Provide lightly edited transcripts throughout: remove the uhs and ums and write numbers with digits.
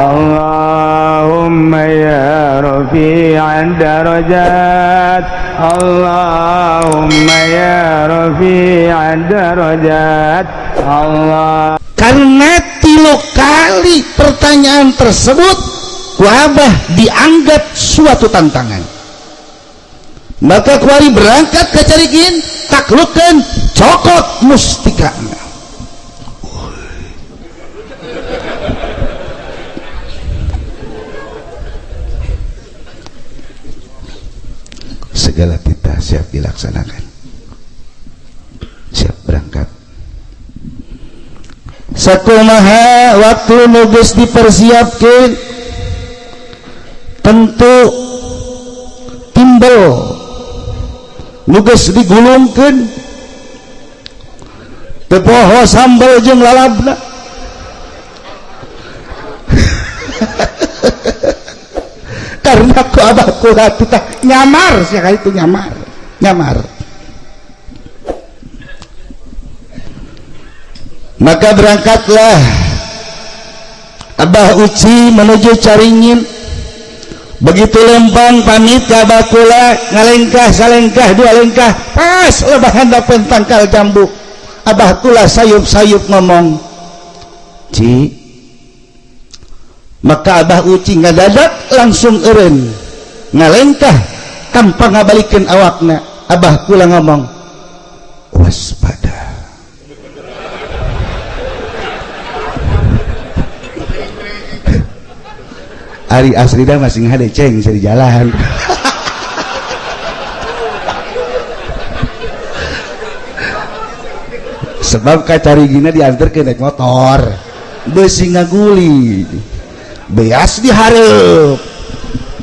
Allahumma ya rafi'ad darajat, Allahumma ya rafi'ad darajat Allah. Karena 3 kali pertanyaan tersebut ku Abah dianggap suatu tantangan, maka kuari berangkat ke Carigin taklukkan cokot mustikana. Segala kita siap dilaksanakan, siap berangkat. Sakumaha waktu nugas dipersiapkan, tentu timbel nugas digulungkan tepoho sambal jeung lalabna. Karena ku Abah kula kita nyamar sia itu nyamar. Maka berangkatlah Abah Uci menuju Caringin. Begitu lempang pamit ke Abah kula, ngalengkah salengkah 2 lengkah, pas lebahan dapen tangkal jambu. Abah kula sayup-sayup ngomong, "Ci." Maka Abah Uci ngadadak langsung eureun ngalengkah tanpa ngabalikeun awakna. Abah kula ngomong, "Waspada." Ari Asrida masih ngade ceng di jalan. Sebab ka Carigina diantarkeun naik motor, beusi ngaguli, beas dihareup,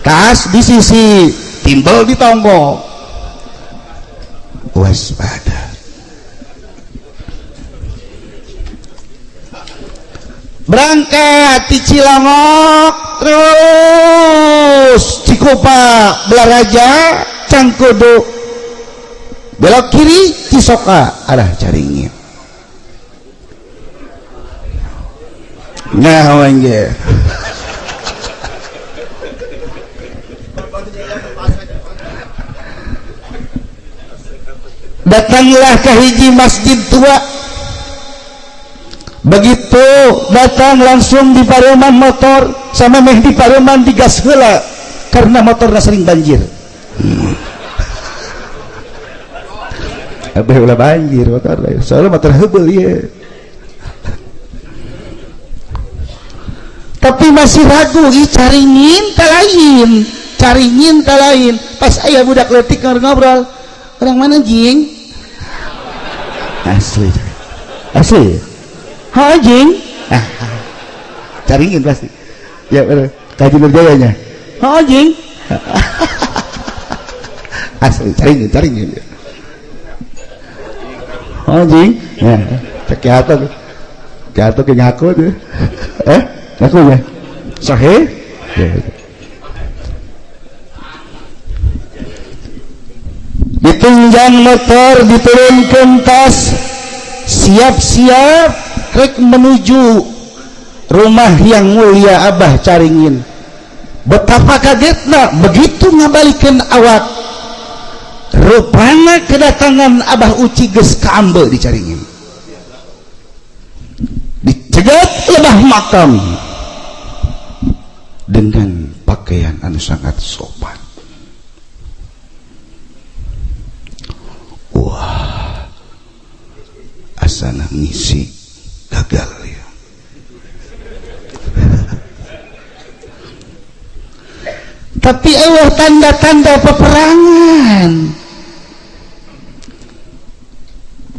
tas di sisi, timbel di tonggo. Waspada. Berangkat di Cilongok terus Cikupa Belaraja Cangkudu belok kiri Cisoka arah Caringin. Nah wangge datanglah ke hiji masjid tua. Begitu datang langsung di pareman motor sama meh di pareman digas heula karena motornya sering banjir. Abah ulah banjir motor soalnya motor heubel ieu. Tapi masih ragu, Caringin talain. Pas aya budak leutik ngobrol, "Orang mana jing?" Asli. Ha jing? Caringin pasti. Ya benar. Kaji Nurjayanya. Ha jing? Asli Caringin. Ha jing? Ya. Cek atuh ke ngaku tuh. Ngaku ya. Sahih? Ya. Ditunjang motor, diturunkan tas, siap-siap rek menuju rumah yang mulia Abah Caringin. Betapa kagetna begitu ngabalikeun awak, rupana kedatangan Abah Uci geus kaambe di Caringin. Dicegat lebah makam dengan pakaian anu sangat sopan. Wah, asana ngisi gagal ya. Tapi eueuh tanda-tanda peperangan.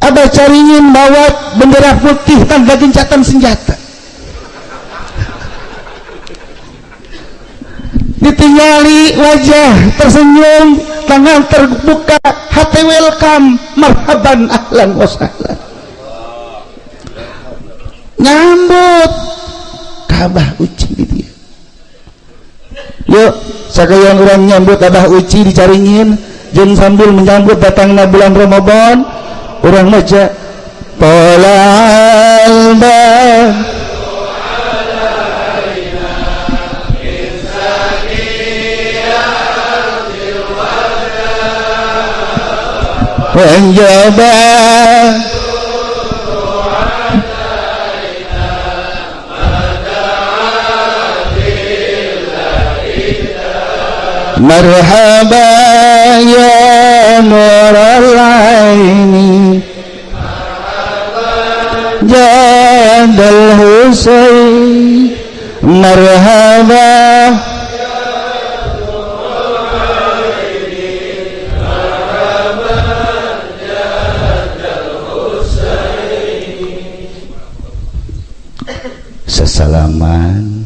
Abah Caringin bawa bendera putih tanda gencatan senjata. Ditingali wajah tersenyum, tangan terbuka, hati welcome, marhaban, ahlan wa sahlan. Nyambut Abah Uci di dia. Yuk, sakayan orang nyambut Abah Uci di Caringin, jeung sambil menyambut datangna bulan Ramadan, orang maca Talal penjaba marhaba ya nural aini jadal husain marhaba sesalaman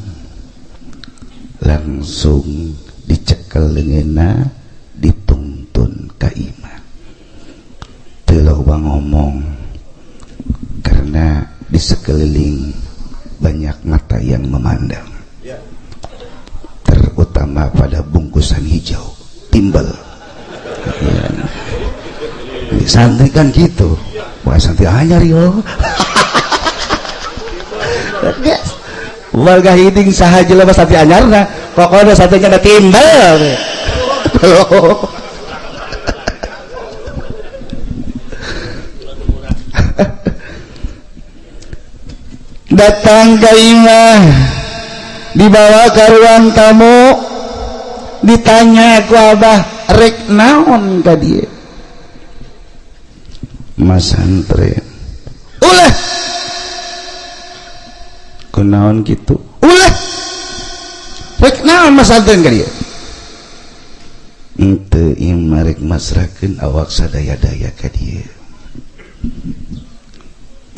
langsung dicekel leungena dituntun ka imam teu loba ngomong karena di sekeliling banyak mata yang memandang terutama pada bungkusan hijau timbel ya. Santri kan gitu wah santri anyar yo warga hiding sahaja lah santri anyarna pokoknya santrinya ada timbel datang ke imah dibawa ke ruang tamu ditanya ku abah rek naon ka dieu mas santri ulah kunaon gitu ulah rek naon mas santri ka dieu henteu imah rek masrakeun awak sadaya-daya ka dieu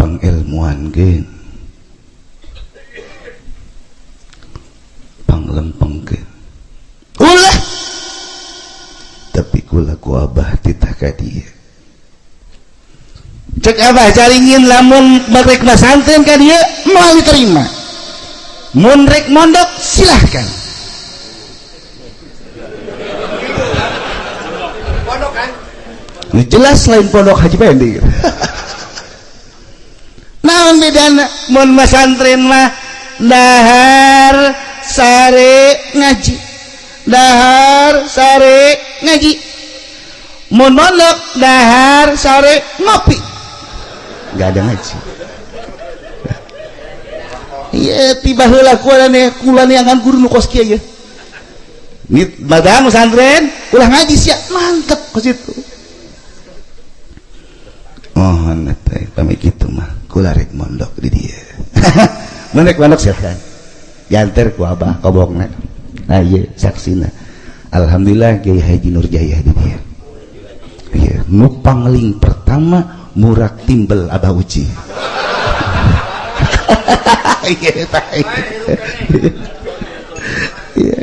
pangilmuankeun panglempengkeun ulah tapi kula ku abah titah ka dieu cek abah caringin lamun rek masantren ka dieu moal diterima mun rek mondok silahkan pondok kan jelas lain pondok Haji Pendi naon bedana mun masantren mah dahar sare ngaji dahar sare ngaji mun mondok dahar sare ngopi nggak ada ngaji iya tiba heula kulane angan guru nu kos kieu nit badang pesantren ulah ngaji sia mantep ku situ mohon teh pami kitu mah kula rek mondok di dieu mun rek mondok silahkan diantar ku abah kobongna nah iya saksina alhamdulillah Kiai Haji Nurjaya di dia iya nu pangling pertama murak timbel abah uci iya iya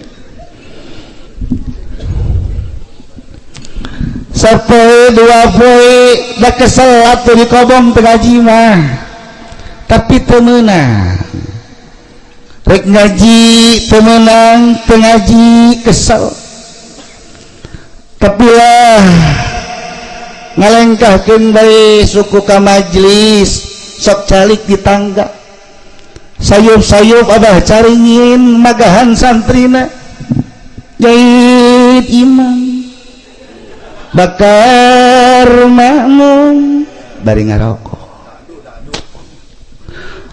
sapoe dua poe da kesel atuh di kobong pengaji mah tapi teu meunang rek ngaji temenang pengaji kesel tapi lah ngalengkahkeun bae suku ka majlis sok calik di tangga sayup-sayup abah caringin magahan santrina jahit imam bakar makmum bari ngarokok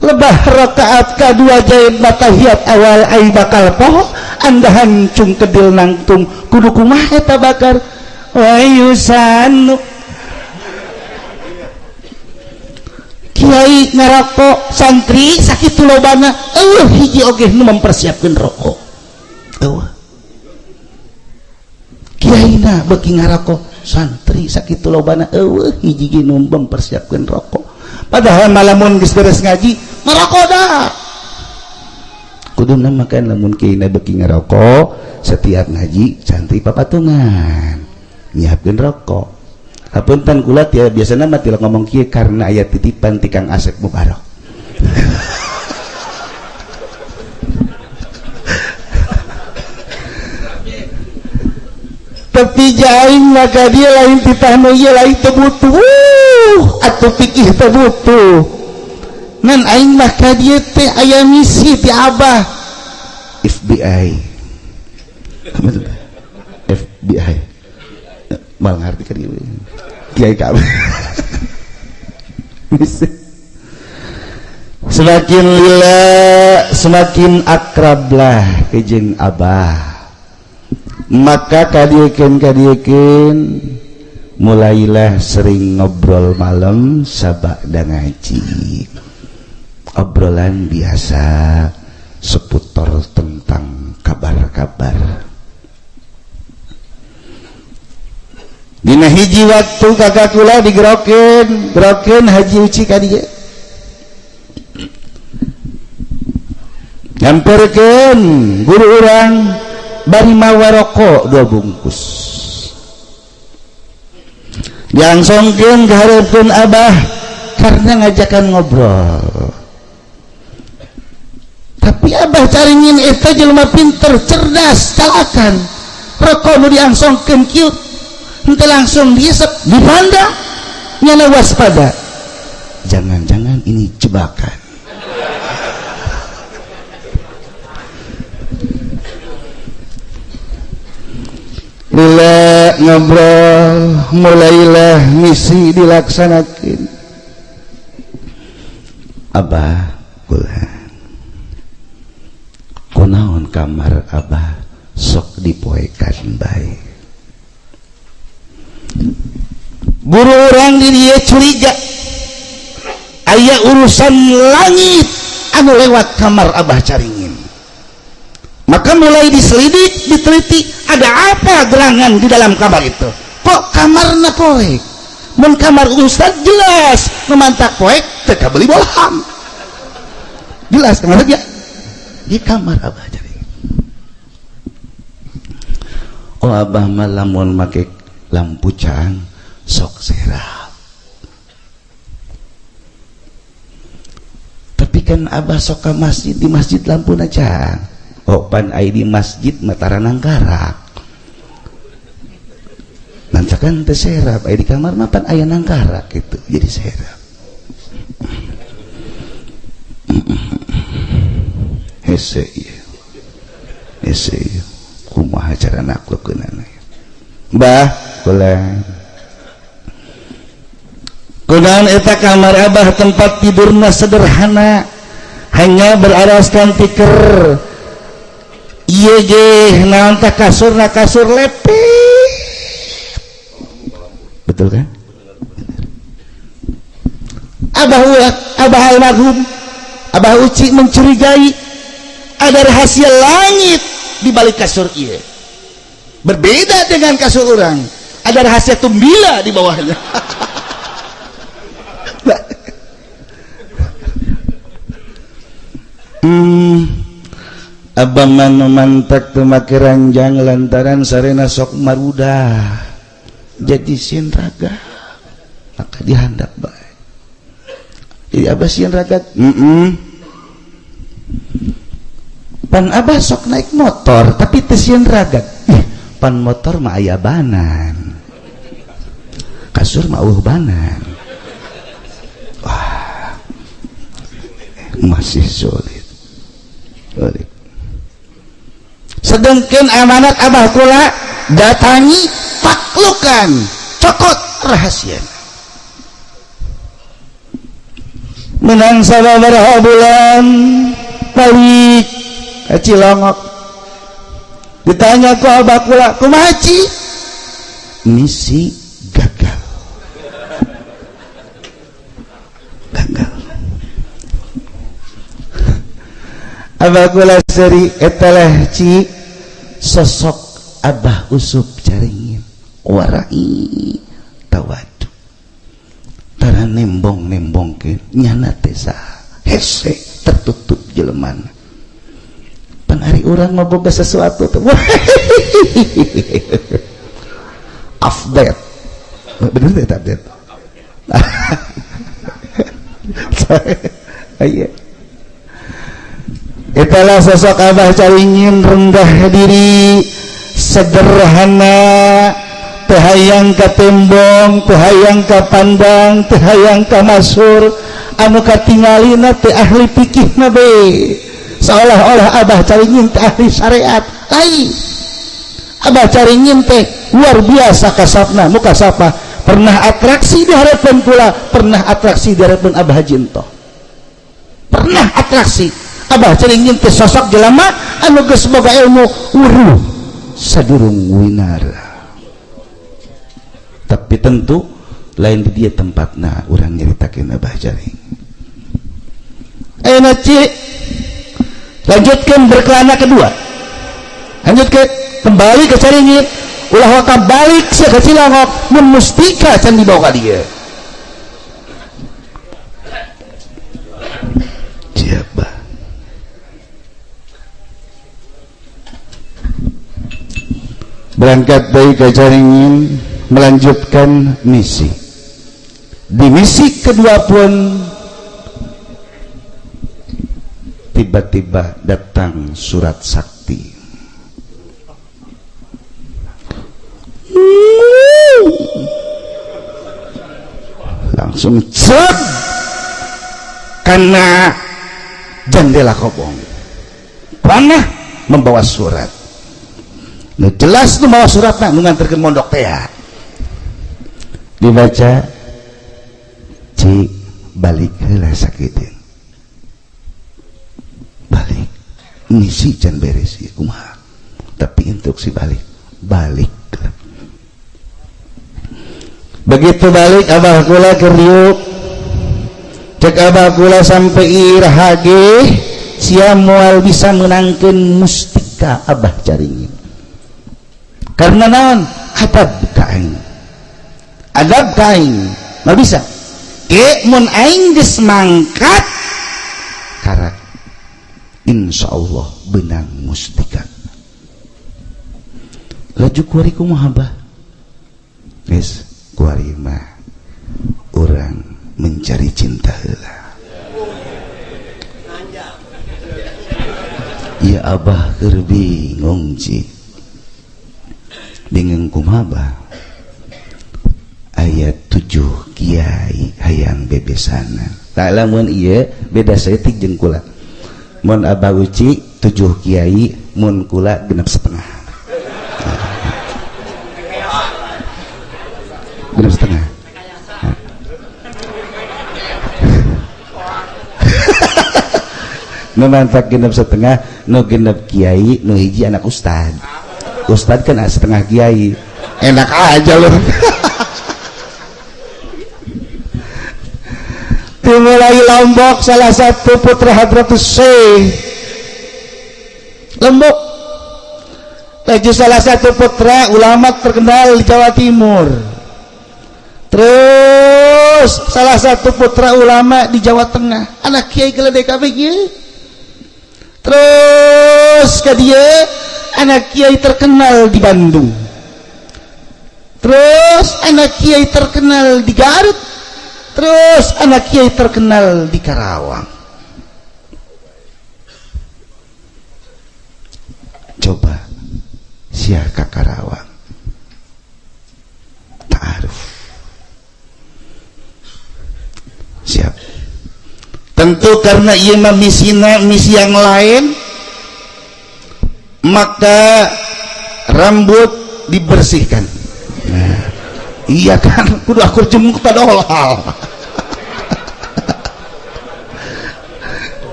lebah rakaat kedua jahit batahiyat awal ai bakal poho anda hancung kedil nangtung kudu kumaha eta bakar wayusanu kiai ngarokok santri sakitu lobana hiji oge nu mempersiapkeun rokok kiaina beuki ngarokok santri sakitu lobana hiji ge nu mempersiapkeun rokok padahal malamun geus beres ngaji ngarokok dah kuduna makan lamun kiaina beuki ngarokok setiap ngaji santri papatungan nyiapkeun rokok hapunten kula tiap biasana mah tilak ngomong kieu karena aya titipan ti Kang Asep Mubarok tapi jaing maka dia lain titah nu ieu lain teu butuh atuh pikih teu butuh ngan aing mah ka dieu teh aya misi ti abah FBI FBI mal ngarti ka dieu kiai kabeh. Semakin lila semakin akrablah jeung abah, maka kadiekeun mulailah sering ngobrol malam sabada ngaji, obrolan biasa seputar tentang kabar-kabar. Dina hiji waktu kakak kula digerokeun Haji Uci ka dieu. Nyamperkeun guru urang bari mawa rokok 2 bungkus. Diangsongkeun ka hareupeun abah karena ngajakan ngobrol. Tapi abah caringin eta jelema pinter, cerdas, calakan. Rokok nu diangsongkeun kieu henteu langsung diisep, dipandang, nyana waspada. Jangan-jangan ini jebakan. Lila ngobrol, mulailah misi dilaksanakan. Abah kula kunaon kamar abah sok dipoekan bae. Guru orang di dia curiga aya urusan langit anu lewat kamar abah caringin. Maka mulai diselidik, diteliti, ada apa gerangan di dalam kamar itu? Kok kamarna poek? Mun kamar ustad jelas memantak poek teu kabeli bolham. Jelas kan dia di kamar abah caringin. Oh abah mah lamun make lampu cang sok serap. Tapi kan abah sok ke masjid, di masjid lampu na cang. Oh pan ai di masjid matara nangkarak. Nancakan teu serap, ai di kamar mah pan aya nangkarak gitu, jadi serap. Hese ieu. Hese ieu. Kumaha cara naklukkeunana. Mbah, kulang. Kunaon eta kamar abah tempat tidurna sederhana, hanya beraraskan tikar. Ieu ge naon teh kasurna kasur lepet. Betul kan? Abah almarhum, Abah Uci mencurigai ada rahasia langit di balik kasur ieu. Berbeda dengan kasur orang, ada rahasia tumbila di bawahnya. Abah manu mantak teu make ranjang lantaran sarena sok marudah jadi sieun raga, maka dihandap bae. Jadi abah sieun raga, pan abah sok naik motor tapi teu sieun raga. Pan motor mah aya banan, kasur mah banan. Wah, masih sulit. Sedengkeun amanat abah kula datangi taklukan cokot rahasia. Menang sababaraha bulan balik ka Cilongok. Ditanya ku abah kula, kumaha Ci? Misi gagal. Gagal. Abah kula seri etalah Ci sosok abah usup caringin warai tawadu tara nembong-nembongkeun nyana teh saha hese tertutup jeleman. Pan ari urang mah boga sesuatu teh update bener teh update aya. Itulah sosok abah caringin rendah diri, sederhana, teu hayang ka tembong, teu hayang ka pandang, teu hayang ka masur, anu katingalina teu ahli fikihna be. Seolah-olah abah caringin teh ahli syariat. Lain. Abah caringin teh luar biasa kasapna, muka sapa pernah atraksi di harapan kula, pernah atraksi di harapan Abah Haji Ento, pernah atraksi Abah ceringin teh sosok jelema anu geus boga ilmu wuruh sadurung winara. Tapi tentu lain di dia tempatna urang nyaritakeun Abah Jaring. Ayeuna Ci lanjutkan berkelana kedua, lanjutkan kembali ke caringin ulah waktu balik sia ka Cilangok mun mustika can dibawa ka dieu. Siapa berangkat dari ke Caringin melanjutkan misi. Di misi kedua pun tiba-tiba datang surat sakti. Langsung cek karena jendela kobong panah membawa surat. Nah, jelas tuh bawa surat nak nganterkeun mondok teh. Dibaca, Ci balik heula sakitu. Balik misi can beres ieu kumaha. Tapi untuk si balik begitu balik Abah kula keur diuk cek Abah kula sampai irahage sia moal bisa menangkeun mustika Abah Caringin karena naon adab ka aing mah bisa mun aing geus mangkat karak insyaallah benang mustika laju kuari kumaha Abah geus kuari mah orang mencari cinta heula. Ya Abah keur bingung Ci. Bingung kumaha Abah? Aya 7 kiai hayang bebesanan. Tak lamun ieu beda saeutik jeung kula. Mun Abah Uci 7 kiai, mun kula 6,5. 6,5. Nu mantak 6,5, nu 6 kiai, nu hiji anak ustad. Ustad kan setengah kiai. Enak aja loh. Dimulai Lombok salah satu putra Hadratus Syekh. Lombok. Lagi salah satu putra ulama terkenal di Jawa Timur. Terus salah satu putra ulama di Jawa Tengah, anak kiai geledek kabeh kieu. Terus ka dieu anak kiai terkenal di Bandung. Terus anak kiai terkenal di Garut. Terus anak kiai terkenal di Karawang. Coba siapa Karawang? Ta'aruf. Siap. Tentu karena ia misi yang lain, maka rambut dibersihkan. Nah, iya kan, kudu akur jemuk tadolal.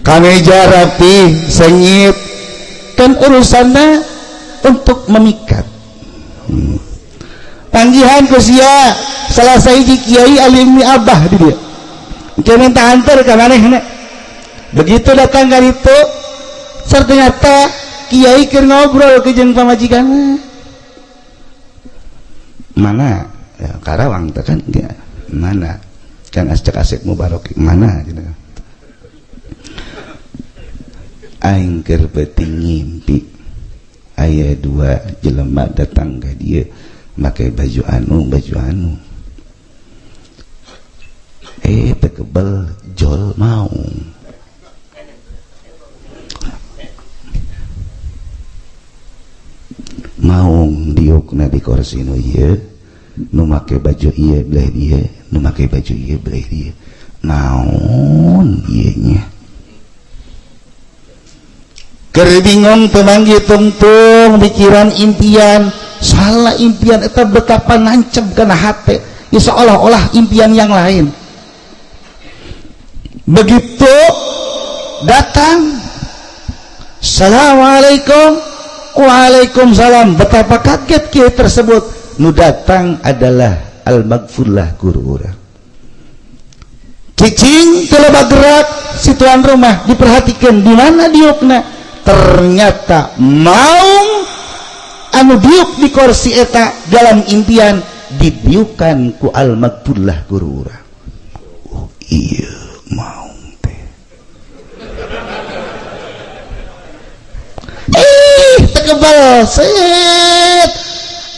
Kameja rapi, sengit, kan urusannya untuk memikat. Panggihan ku sia salah sahiji kiai alimi Abah di dia. Dia minta antar ke manehna. Begitu datang ka ditu, ternyata kiai keur ngobrol ke jeung pamajikan. Mana? Ya, Karawang teh kan ya, mana? Kan Ascek Asep Mubarok mana gitu. Aing keur beuting ngimpi aya 2 jelema datang ka dieu make baju anu tekebel jol maung diukna di kursi nu ieu nu make baju ieu belah dieu nu make baju ieu belah dieu naon ieu nya keur bingung temanggih tungtung pikiran impian salah impian eta betapa nancep kana hate ya seolah-olah impian yang lain. Begitu datang, assalamualaikum, waalaikumsalam, betapa kaget kieu tersebut. Nu datang adalah al-maghfurlah guru urang. Cicing teu loba gerak si tuan rumah, diperhatikan di mana diukna, ternyata maung anu diuk di kursi eta dalam impian didiukan ku al-maghfurlah guru urang. Oh iya maung teh tekebal set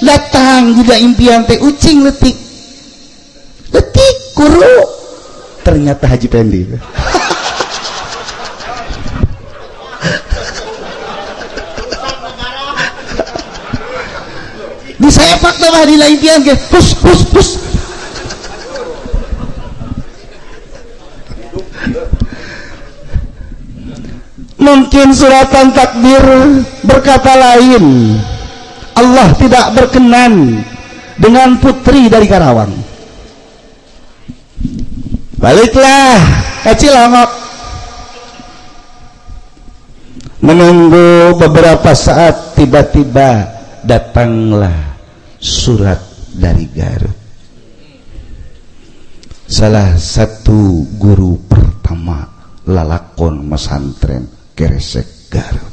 datang juga impian teh ucing letik guru, ternyata Haji Pendi. Disepak mah di impian ke pus. Mungkin suratan takdir berkata lain, Allah tidak berkenan dengan putri dari Karawang. Baliklah ke Cilongok. Menunggu beberapa saat, tiba-tiba datanglah surat dari Garut. Salah satu guru pertama lalakon mesantren Keresek Garut,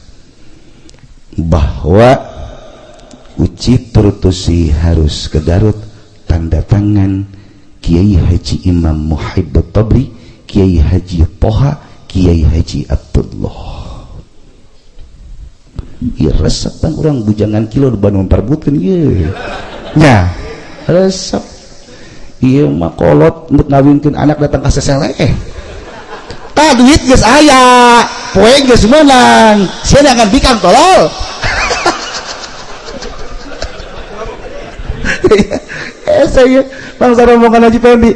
bahwa uci turutusi harus ke Garut, tanda tangan Kiai Haji Imam Muhibbut Tabri, Kiai Haji Toha, Kiai Haji Abdullah. Iya resep kan orang bujangan kilo di Bandung perbutkan iya. Nya resep. Iya mah kolot untuk ngawinkeun anak datang ka sesele. Tah duit geus aya, poe geus meunang. Sia jangan bikang tolol. Saya bangsa rombongan Haji Pendi,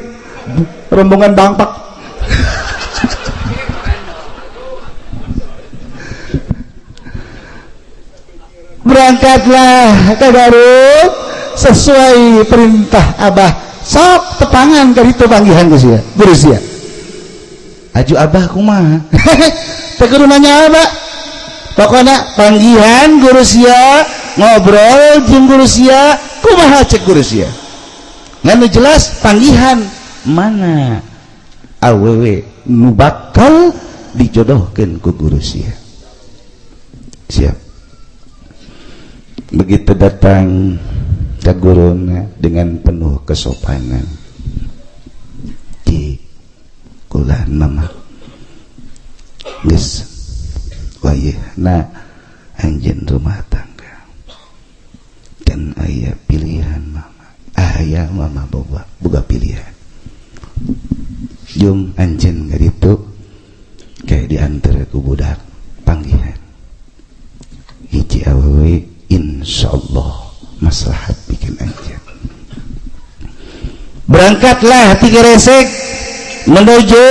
rombongan bangpak. Berangkatlah ke Garut sesuai perintah Abah. Sok tepangan ke itu panggihan guru sia. Aju Abah kumaha? Teh kudu nanya Abah. Pokoknya panggihan guru sia, ngobrol jeung guru sia, kumaha cek guru sia. Nganu jelas panggihan mana awewe nu bakal dijodohkeun ku guru sia. Siap. Begitu datang ke guruna dengan penuh kesopanan, di kulan mama geus wayahna anjeun rumah tangga dan aya pilihan mama, aya mama boga pilihan, jung anjeun ngaritu kayak diantar ku budak panggihan hiji awewe, insyaallah maslahat bikin aja. Berangkatlah ti Keresek menuju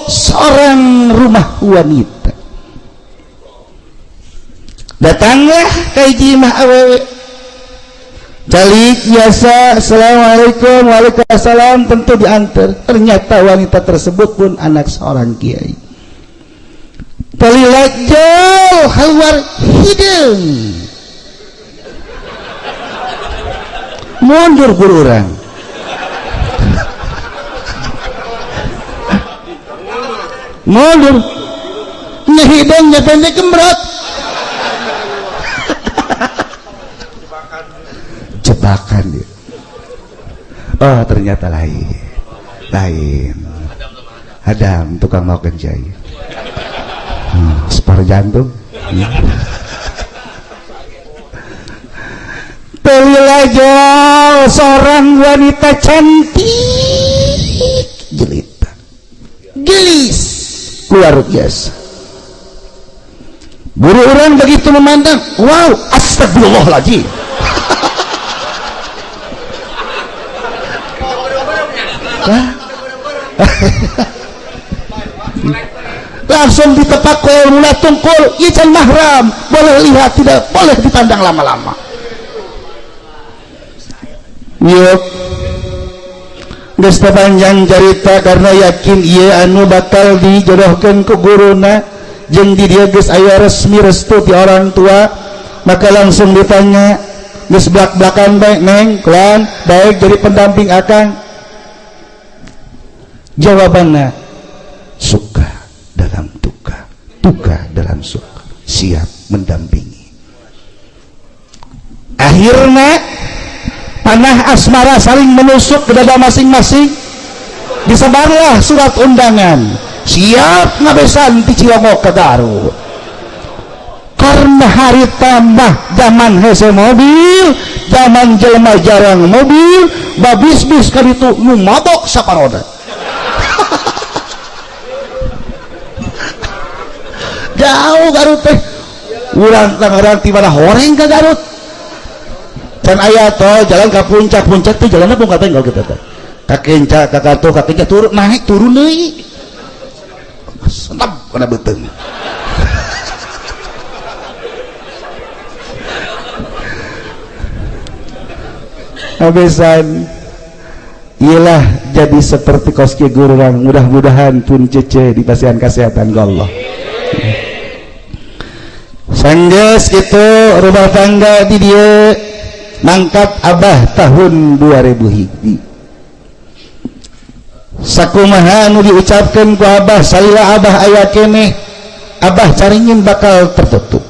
seorang rumah wanita. Datanglah ka hiji imah awewe, calik biasa, assalamualaikum, waalaikumsalam, tentu diantar. Ternyata wanita tersebut pun anak seorang kiai. Talilat jauh hawar hidung, mundur guru orang. Mundur ngehidungnya pendek kembrot. Jebakan dia. Oh ternyata lain Adam tukang mau kenjai, spar jantung. Telilah jauh seorang wanita cantik jelita, gelis luar biasa. Guru orang begitu memandang, wow, astagfirullahaladzim. Langsung ditepak koel mula tungkul, ijan mahram, boleh lihat, tidak boleh dipandang lama-lama. yuk geus panjang carita karena yakin ieu anu bakal dijodohkeun ku guruna jeung di dieu geus aya resmi restu ti orang tua, maka langsung ditanya geus blak-blakan bae neng kulan baik jadi pendamping akang. Jawabanna suka dalam duka, duka dalam suka, siap mendampingi. Akhirnya panah asmara saling menusuk ke dada masing-masing, disebarlah surat undangan, siap ngabesan ti Cilongok ke Garut. Karena hari tambah zaman hese mobil, zaman jelema jarang mobil, babis-bis kaditu nu mabok saparoda. Jauh Garut teh, urang Tangerang ti mana horeng ke Garut. Dan ayah tol jalan ke puncak tuh jalannya pun katanya kalau kita kakenca kakatuh kakenca turun naik turun deui senap kena beteng. Abesan ialah jadi seperti koski guru orang, mudah-mudahan pun cece dipasihan kesehatan Allah. Sanggeus itu rumah tangga di dia mangkat abah tahun 2000 hiji. Sakumaha nu diucapkeun ku abah salila abah aya keneh, abah caringin bakal tertutup.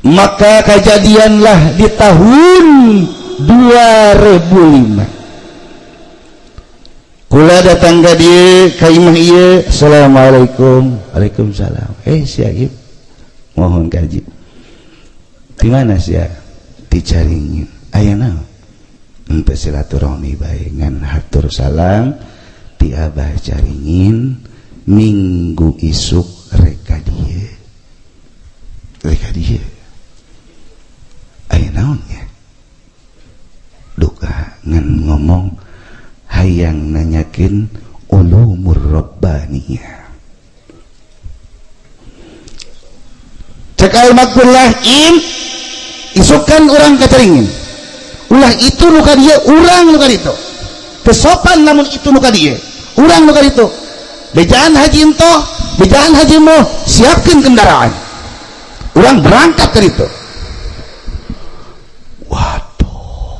Maka kejadianlah di tahun 2005. Kula datang ka dieu ka imah ieu, assalamualaikum. Waalaikumsalam. Si Aib, mohon kaji. Di mana sia? Dicaringin aya naon henteu silaturahmi bae ngan hatur salam ti abah caringin minggu isuk reka dieu aya naon ya duka ngan ngomong hayang nanyakeun ulumur rabbaniyah. Cek almatullah isukan orang kacaringin ulah itu luka dia urang luka itu kesopan namun itu luka dia urang luka itu bejaan haji ento bejaan haji mo siapkan kendaraan urang berangkat ke itu. Waduh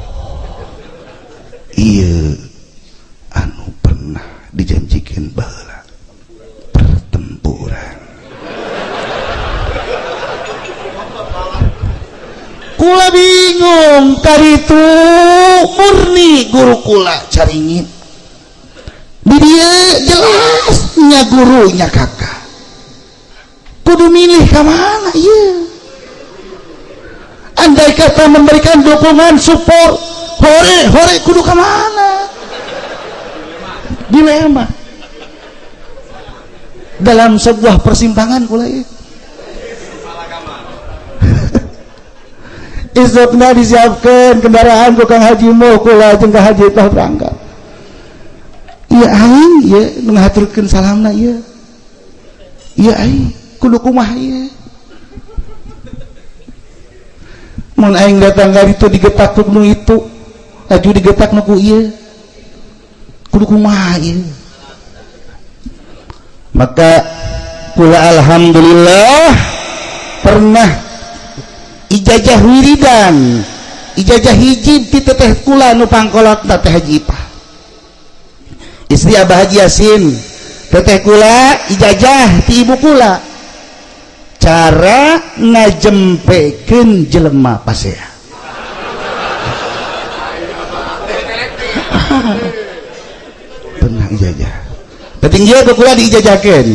iya anu pernah dijanjikan baheula pertempuran. Kula bingung karitu murni guru kula caringin di dia jelasnya gurunya kakak kudu milih ke mana ya andai kata memberikan dukungan support hore kudu ke mana dilema dalam sebuah persimpangan kula ya. Isukna disiapkan kendaraan ku Kang Haji Mo kula jeung ka Haji tah berangkat. Ieu aing ieu nu ngaturkeun salamna ieu. Ieu aing kudu kumaha ieu. Mun aing datang ka ditu digetak ku nu itu, aju digetak ku ieu. Kudu kumaha ieu. Maka kula alhamdulillah pernah ijazah wiridan, ijazah hiji ti teteh kula nu pangkolot teteh Haji Ipah, istri Abah Haji Yasin. Teteh kula ijazah ti ibu kula cara ngajempekeun jelema pasea. Pernah ijazah ketinggian ke kula diijazahkeun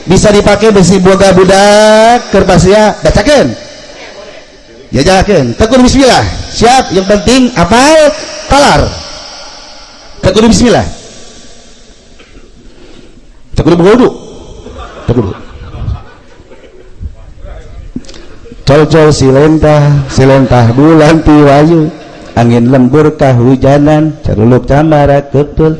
bisa dipakai besi boga budak keur pasea dacakeun jajakeun tekudu bismillah siap yang penting apal talar tekudu bismillah tekudu berwudu tekudu col-col silentah bulan tiwayu angin lembur kahujanan caruluk camara ketul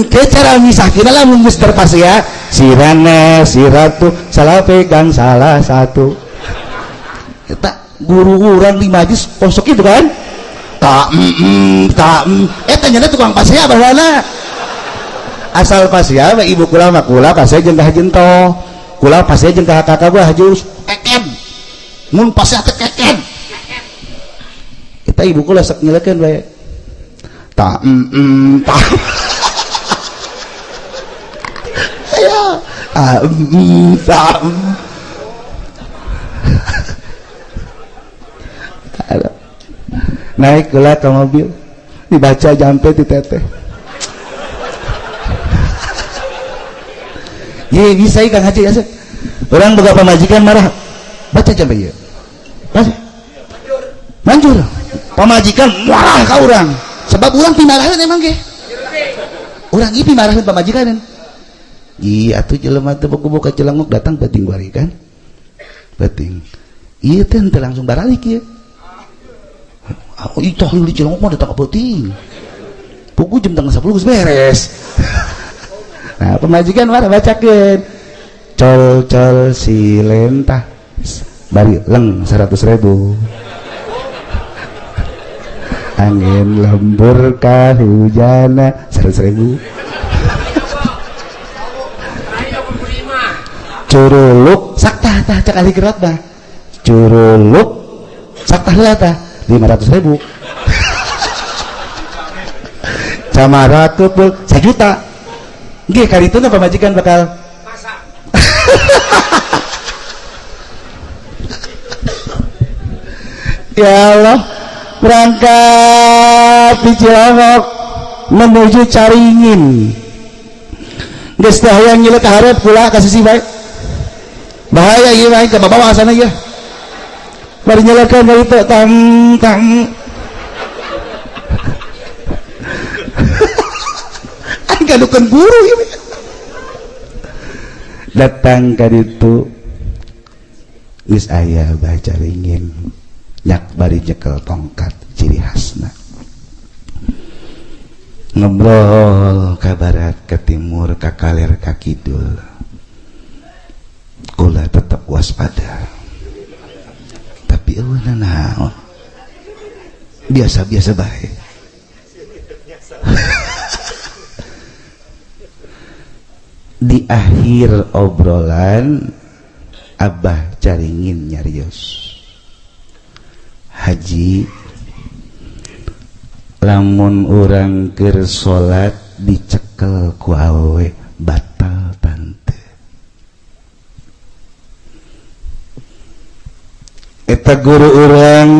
ke cara misahkeun lamun geus terpasea si Rane si Ratu salah pegang salah satu. Eta guru urang di majlis kosok itu kan eta nyana tukang pasea baheula asal pasea mah ibu kula mah kula pasea jeung ka hajento kula pasea jeung ka kakak gua hajus keken mun pasea teh keken eta ibu kula sok nyelekeun bae naik gula ke mobil dibaca jampe di teteh ye bisa ikan haji ya orang boga pamajikan marah baca jampe ya baca manjur pamajikan marah ka urang sebab urang pimarahan emang ge urang ieu pimarahan pamajikan iya atuh jelema teh boga celengok datang penting bari kan penting ieu teh teu langsung baralik ieu itu hari di Cilongok mah datang ke penting pukul jam tengah 10 geus beres. Nah pemajikan marah bacakeun col si lentah bari leng 100.000 angin lembur kahujana 100.000 curuluk saktah tah cak ahli gerat mah curuluk saktah heula tah 500.000 camara kupul 1 juta nggih karituna pamajikan bakal masak ya Allah berangkat di Cilongok menuju Caringin geus teh hayang nyilek ka hareup kula ka sisi bae bahaya ieu mah ke bawa sana ya bari nyalakan dari itu tang an gadukeun guru ya datang ka ditu geus aya baca ringin nyak bari nyekel tongkat ciri khasna ngobrol ka barat ka timur ka kaler ka kidul kula tetap waspada tapi eueuh naon biasa-biasa bae di akhir obrolan Abah Caringin nyarios haji lamun urang keur salat dicekel ku awewe batal tante eta guru urang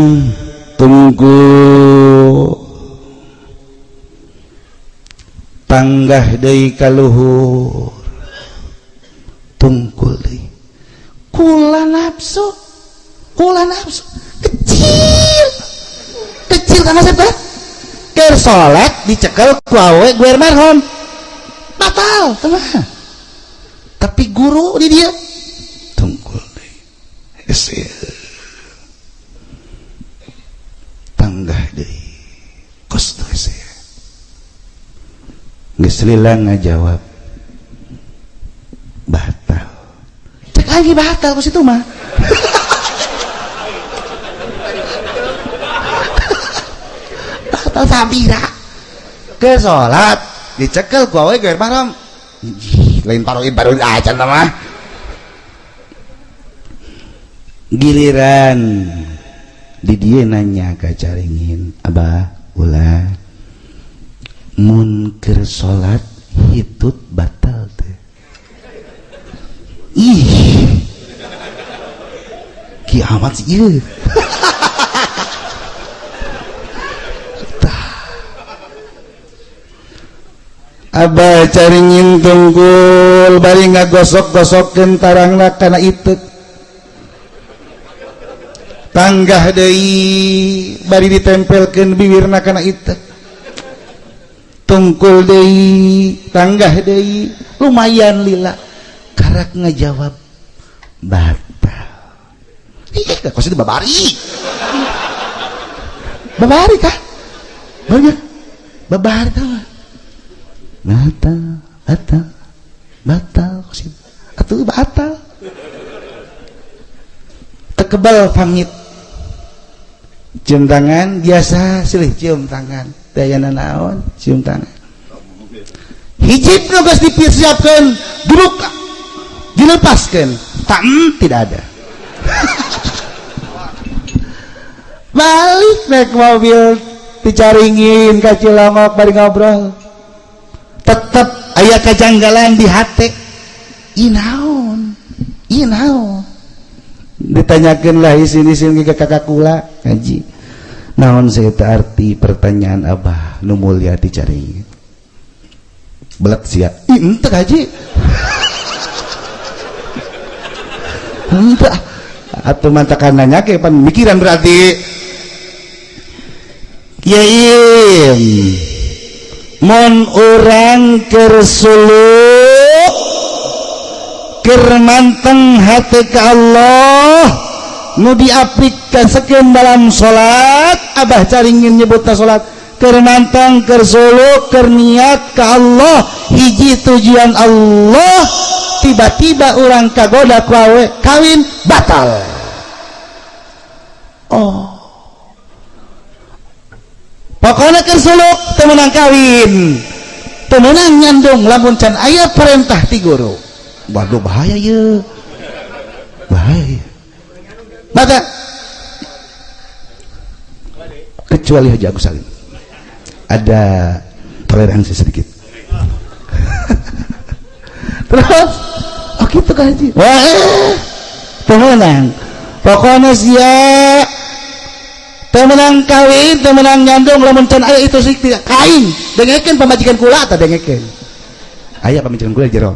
tunggu tanggah deui ka luhur tungkul deui kula nafsu kecil kana siapa keur salat dicekel ku awewe guer marhum batal teman tapi guru di dia tungkul deui tanggah deui kos teu saya geus lilang ngajawab batal cek lagi batal ku situ mah batal sabira ke salat dicekel ku awewe geus marhum lain paroin acan mah giliran di dia nanya ka Caringin Abah ulah mun keur salat hitut batal teh ih kiamat sih ieu Abah Caringin tunggul bari ngagosok-gosokkeun tarangna kana iteu tanggah deui bari ditempelkeun bibirna kana iteu tungkul deui tanggah deui lumayan lila karak ngajawab batal ih kos itu babari kan banyak babari tah batal kos itu kebal pamit cium tangan biasa silih cium tangan dayana naon cium tangan hiji nu geus dipersiapkeun dibuka dilepaskeun tidak ada balik naik mobil dicaringin ka Cilongok bari ngobrol tetep aya kajanggalan di hate inaon ditanyakeun lah isin-isin ke kakak kula ngaji naon saeuta arti pertanyaan abah nu mulia dicaringin belak sia henteu haji henteu atuh mantakan nanya ke pemikiran berarti Kiai mon orang kersuluk kermanteng hati ke Allah nu diaplikkan sekian dalam sholat abah caringin nyebutna sholat kermanteng kersuluk kerniat ke Allah hiji tujuan Allah tiba-tiba orang kagoda kuawe kawin batal pokoknya kersuluk temenang kawin temenang nyandung lamun can aya perintah ti guru waduh bahaya ya bahaya maka kecuali Haji Agus Salim ada toleransi sedikit terus gitu kan Haji wah temenang pokoknya siap temenang kawin temenang nyandung lamun can aya itu sih tidak kain dengekeun pamajikan kula atau dengekeun aya pamajikan kula jero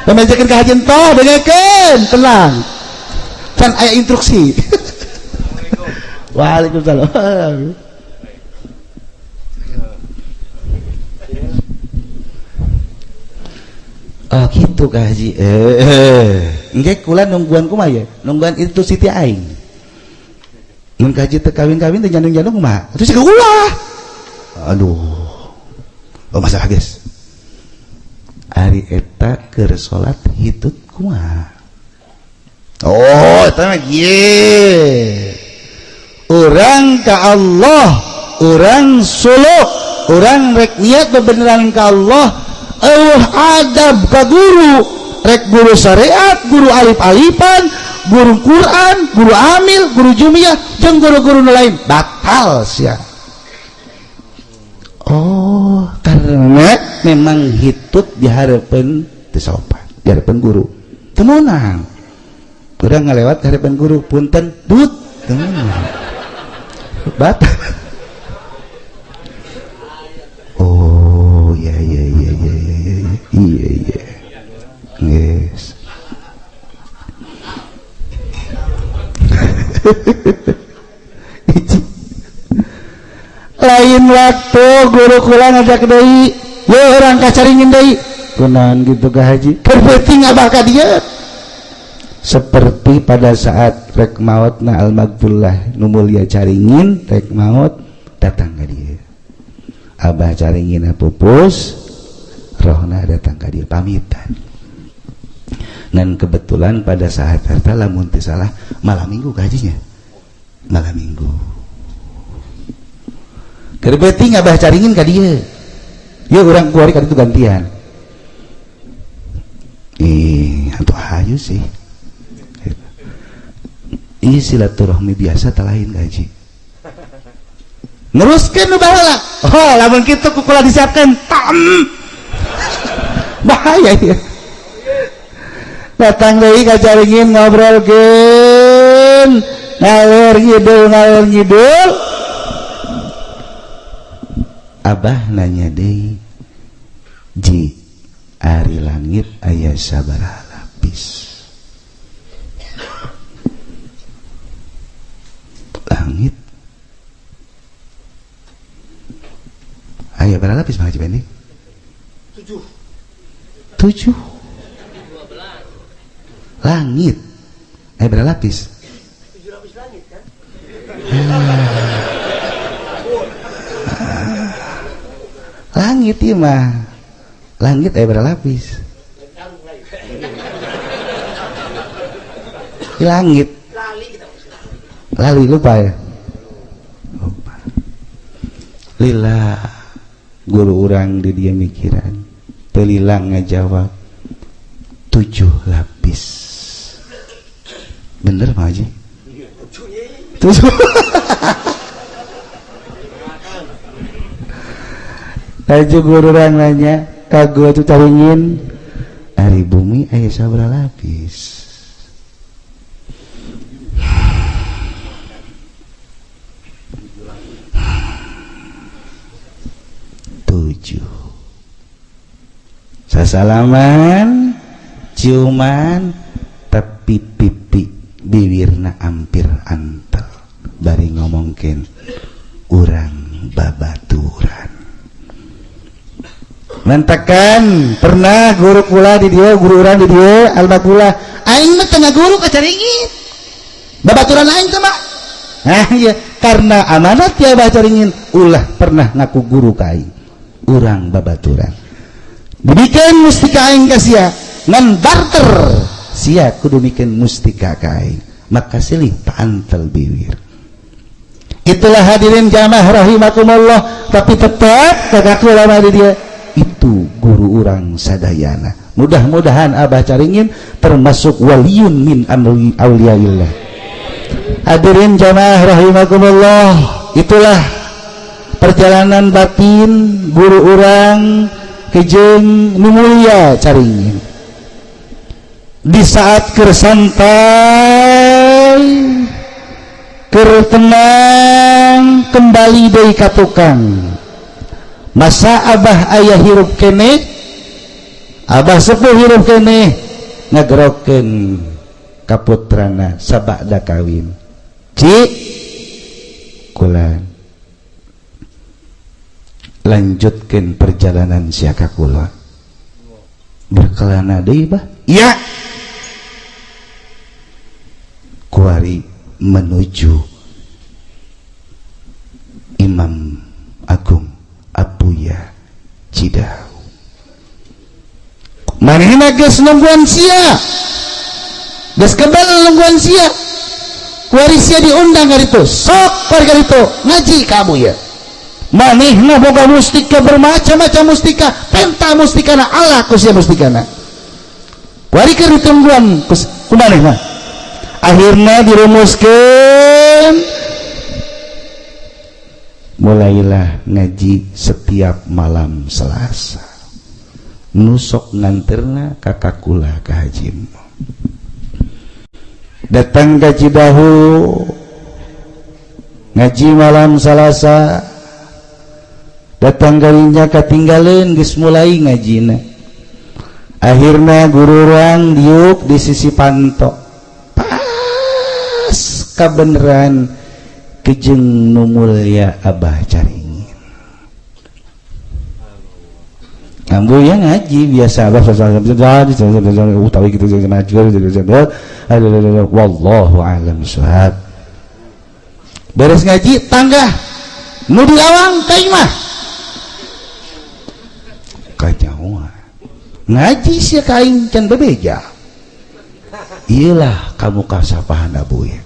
pamajikan ka hajeun toh dengekeun tenang can aya instruksi Waalaikumsalam oh gitu Kak Haji engke kula nungguan kumaha ya nungguan itu siti aing mun kaji teu kawin-kawin teh jandung-jandung kumaha atuh siga ulah aduh oh masalah guys ari eta keur salat hitut kumaha oh eta mah ieu urang ka Allah urang suluk urang rek niat bebeneran ka Allah adab ka guru rek guru syariat guru alif-alifan guru Quran guru amil guru jumiyah jeung guru-guru lain batal sia oh karena memang hitut dihareupeun teu sopan dihareupeun guru teu meunang urang ngalewat hareupeun guru punten dut teu meunang batal oh iya yes lain waktu guru kula ngajak deui yo orang kacaringin deui kunaon gitu Kak Haji keur penting abah ka dieu seperti pada saat rek maotna almaghfurlah nu mulia caringin rek maot datang ka dieu abah caringin pupus rohna datang ka dieu pamitan dan kebetulan pada saat eta lamun teu salah malam minggu kajinya malam minggu keur beuting abah caringin ka dieu yeuh urang kuari ka ditu gantian atuh hayu sih ieu silaturahmi biasa teh lain Haji neruskeun nu baheula oh lamun kitu kukula disiapkeun tam bahaya ya datang deui kacaringin ngobrolkeun ngalor ngidul abah nanya deui ji ari langit aya sabaraha lapis langit aya berapa lapis Pak Haji Bendi? 7 langit berapa lapis? 7 lapis langit kan? Langit ya mah langit berapa lapis? di langit. Lali lupa ya. Lupa. Lila guru orang di dia mikiran. Pelilang ngajawab 7 lapis. Bener Pak Haji? 7. Laju guru orang nanya, kagua tuh taringin hari bumi aya sabaraha lapis? 7. Sasalaman ciuman tapi pipi bibirna hampir antel bari ngomongkeun urang babaturan. Mantakan pernah guru kula di dia, guru urang di dia albatullah aing mah tengah guru kacaringin babaturan aing teh mah. Nah iya karena amanat ya bacaringin ulah pernah ngaku guru ka aing urang babaturan dibikin mustika aing ka sia ngan barter sia kudu bikin mustika ka aing maka silih paantel bibir. Itulah hadirin jamaah rahimakumullah, tapi tetap kagak ulama di dia itu guru urang sadayana. Mudah-mudahan abah caringin termasuk waliyun min auliyaillah. Hadirin jamaah rahimakumullah, itulah perjalanan batin guru urang kejeung nu mulia caringin. Di saat keur santai keur tenang kembali deui ka tukang. Masa abah ayah hirup kene, abah sepuh hirup kene ngagerokeun ka putrana sabada kawin. Cik kula lanjutkeun perjalanan sia ka kula. Berkelana deui bah? Iya. Kuari menuju Imam Agung Abuya Cidahu. Manehna geus nungguan sia, geus kebal nungguan sia. Kuari sia diundang hari itu, sok kuari hari itu ngaji ka Abuya. Manehna boga mustika bermacam-macam mustika, penta mustikana Allah ku sia mustikana. Kuari keur ditungguan ku manehna. Akhirnya dirumuskan mulailah ngaji setiap malam Selasa nusok nganterna kakak kula ka Haji datang ka Cidahu ngaji malam Selasa datang garinya katinggaleun geus mulai ngajina. Akhirnya guru urang diuk di sisi panto kabeneran kejeung nu mulia abah caringin. Ambu ya ngaji biasa abah utawi kitu wallahu a'lam bishawab. Beres ngaji tangga nu dilawang ka imah kajawa ngaji sia ka aing can bebeja. Iyalah kamu kasapahan abu ya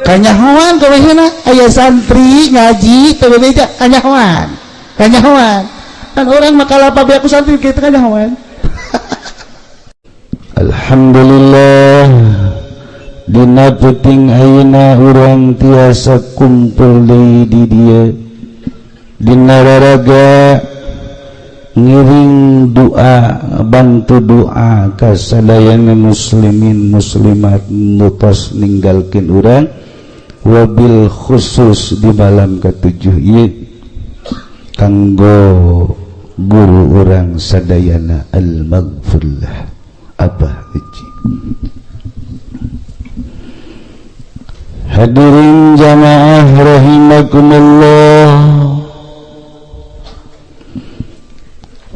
kanyahoan kawehna aya santri ngaji teu bebeja kanyahoan kan orang mah kalapa be aku santri kitu kanyahoan. Alhamdulillah dina peuting ayeuna urang tiasa kumpul deui di dieu dina raraga ngiring doa bantu doa ka sadayana muslimin muslimat nutos ninggalkeun urang wabil khusus di malam ke-7 ieu kanggo guru urang sadayana al-maghfurlah Abah Haji. Hadirin jamaah rahimakumullah,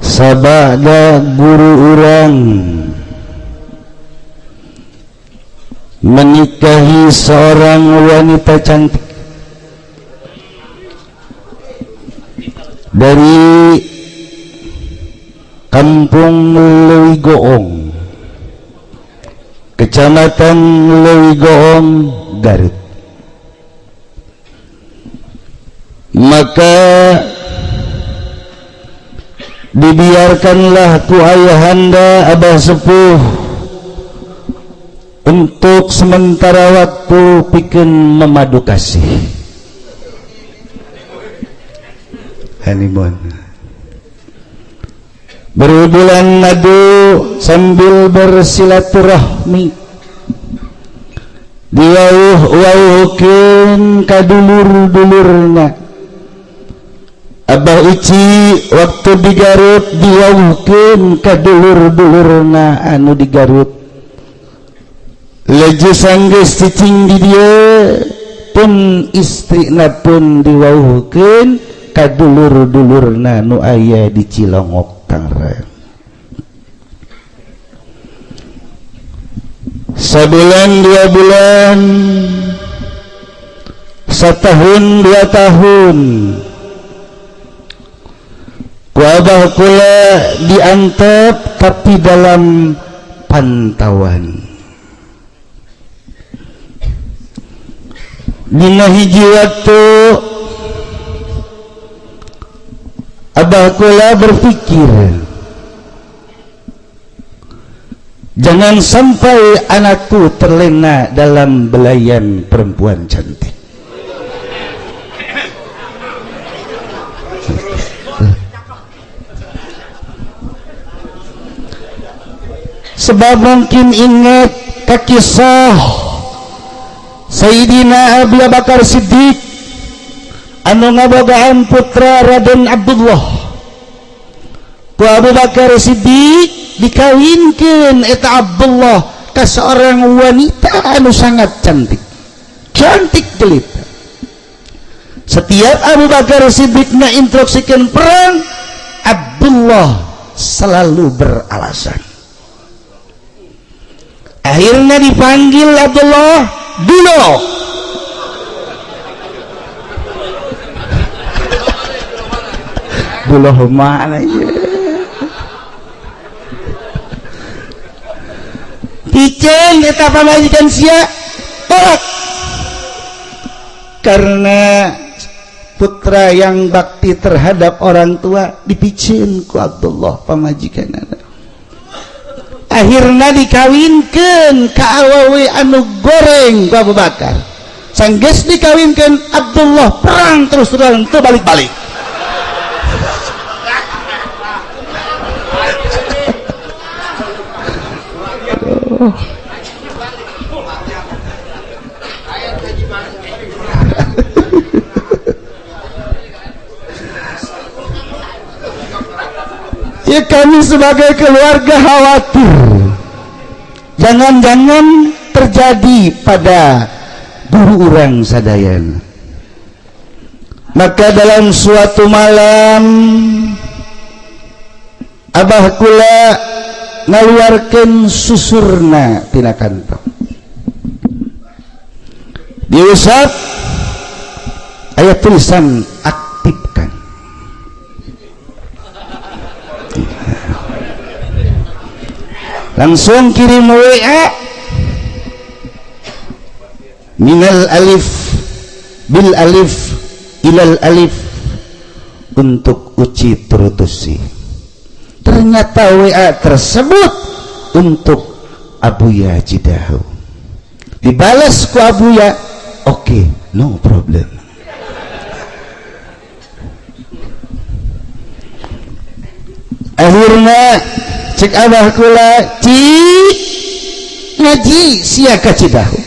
sabada guru urang menikahi seorang wanita cantik dari kampung Leuwi Goong, Kecamatan Lewigoong, Garut. Maka dibiarkanlah ku ayahanda Abah Sepuh untuk sementara waktu pikeun memadu kasih honeymoon, berbulan madu sambil bersilaturahmi, diwauh-wauhkeun ka dulur-dulurna. Abah Uci waktu di Garut diwauhkeun ka dulur-dulurna anu di Garut. Laju sanggeus cicing di dieu pun istrina pun diwauhkeun ka dulur-dulurna nu aya di Cilongok Tangerang. Sebulan 2 bulan, setahun 2 tahun, ku Abah kula diantep tapi dalam pantauan. Dina hiji waktu Abah kula berpikir, jangan sampai anakku terlena dalam belayan perempuan cantik. Sebab mungkin ingat ke kisah Sayyidina Abu Bakar Siddiq anu ngabogaan putra Raden Abdullah. Ku Abu Bakar Siddiq dikawinkeun eta Abdullah ka seorang wanita anu sangat cantik, cantik jelita. Setiap Abu Bakar Siddiq instruksikeun perang, Abdullah selalu beralasan. Akhirnya dipanggil Abdullah, dulu dulu mana ya picen eta pamajikan sia tolak karena putra yang bakti terhadap orang tua dipicen ku Abdullah pamajikan. Akhirnya dikawinkan ka awewe anu goreng ku Abu Bakar. Sanggeus dikawinkan Abdullah perang terus-terusan teu balik-balik. Ya kami sebagai keluarga khawatir jangan-jangan terjadi pada guru urang sadayan. Maka dalam suatu malam Abah kula ngaluarkeun susurna tina kantong, diusap aya tulisan aktifkan. Langsung kirim WA minal alif bil alif ilal alif untuk Uci Trutusi. Ternyata WA tersebut untuk Abuya Cidahu. Dibalas ku Abuya, oke, no problem. Akhirnya cek Abah kula, Ci ngaji sia ka Cidahu.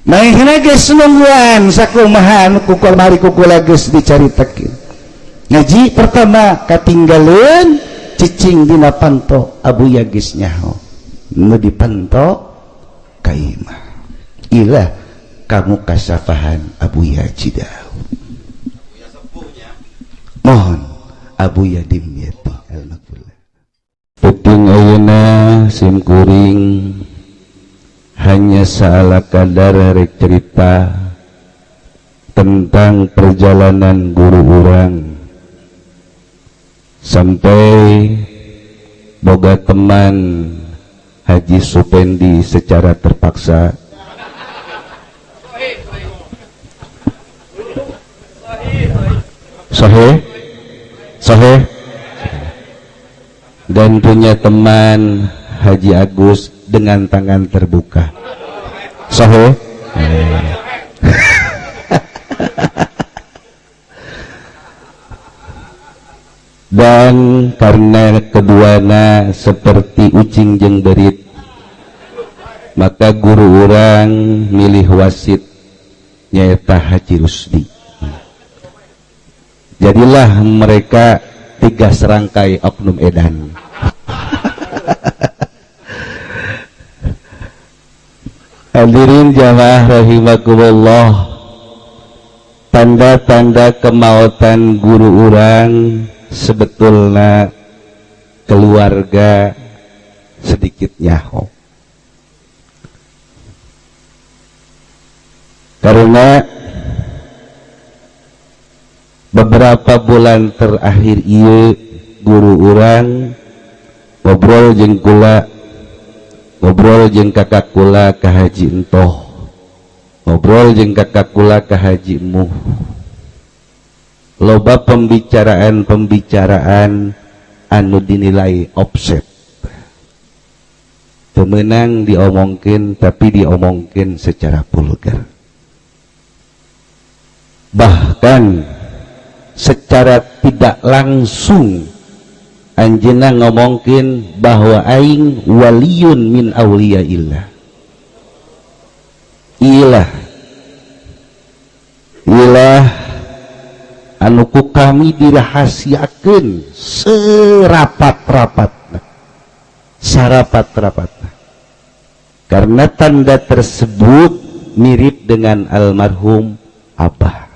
Maihna geus nungguan sakumaha anu kukul mari kukula geus dicaritakeun. Ngaji pertama katinggalieun cicing dina panto Abuya geus nyaho. Nu dipanto ka imah. Ilah kamu kasafahan Abuya Cidahu. Mohon Abuya dimyati al-maqbul. Penting ayeuna sim kuring hanya salah kadar rek cerita tentang perjalanan guru urang sampai boga teman Haji Supendi secara terpaksa Sohe dan punya teman Haji Agus dengan tangan terbuka. Sohe dan karena keduana seperti ucing jeung berit, maka guru orang milih wasit nyaeta Haji Rusdi. Jadilah mereka 3 serangkai oknum edan. Hadirin jamaah rahimakumullah, tanda-tanda kemautan guru orang sebetulnya keluarga sedikit nyaho. Karena beberapa bulan terakhir ieu guru orang ngobrol jeung kula, ngobrol jeung kakak kula ka Haji Entoh, ngobrol jeung kakak kula ka Haji Muh. Loba pembicaraan anu dinilai offset, temenang diomongkin tapi diomongkin secara vulgar, bahkan secara tidak langsung anjeunna ngomongkin bahwa aing waliyun min auliyaillah. Ilah anu ku kami dirahasiakeun serapat-rapatna, karena tanda tersebut mirip dengan almarhum Abah.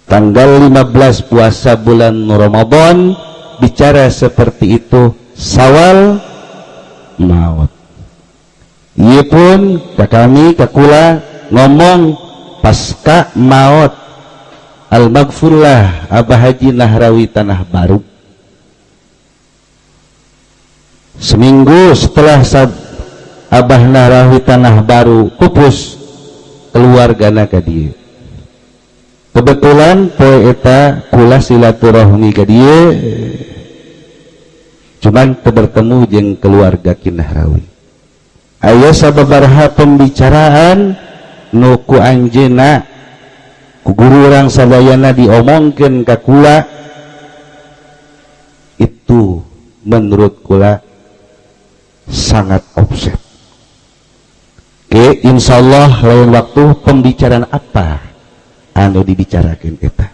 Tanggal 15 puasa bulan Ramadan bicara seperti itu, sawal maut. Ieu pun ka kami ka kula ngomong pasca maut al-maghfurlah Abah Haji Nahrawi Tanah Baru. Seminggu setelah Abah Nahrawi Tanah Baru pupus, keluargana ka dieu. Kebetulan poe eta kula silaturahmi ka dieu, cuman teu bertemu jeung keluarga Ki Nahrawi. Aya sababaraha pembicaraan nu ku anjeunna ku guru urang sadayana diomongkeun ka kula, itu menurut kula sangat offset. Oke, insyaallah lain waktu pembicaraan apa anu dibicarakan kita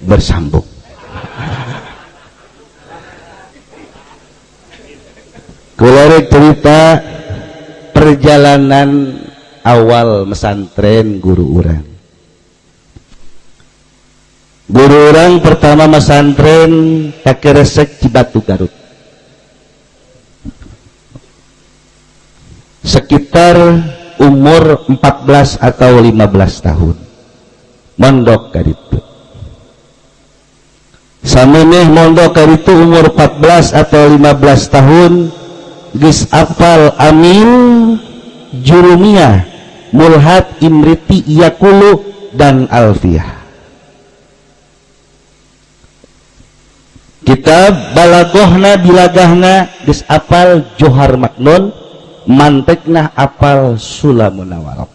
bersambung. Kula cerita perjalanan awal mesantren guru urang. Guru urang pertama mesantren Kakeresek Cibatu Garut, sekitar umur 14 atau 15 tahun mondok ka ditu. Samuneh mondok ka ditu umur 14 atau 15 tahun geus apal Amin, Jurumiyah, Mulhad, Imriti, Yakulu dan Alfiyah. Kitab balagohna bilagahna geus apal Johar Maknun, mantekna apal Sulamun Nawarok.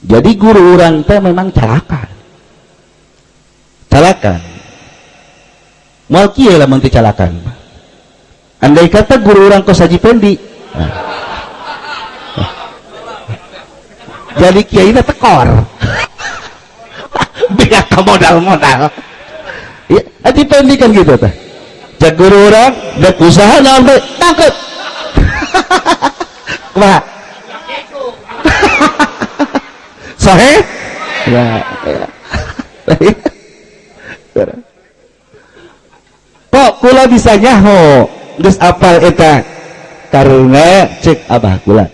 Jadi guru urang teh memang calakan. Moal kieu lamun teu calakan. Andai kata guru urang kos Haji Pendi, jadi kiai na tekor. Biar ke modal-modal. Ya, Haji Pendi kan gitu teh. Jak guru urang dek usaha naon bae tangkep. Kumaha? Sahih? Ya. Kok kula bisa nyaho geus apal eta? Karena cek abah kula.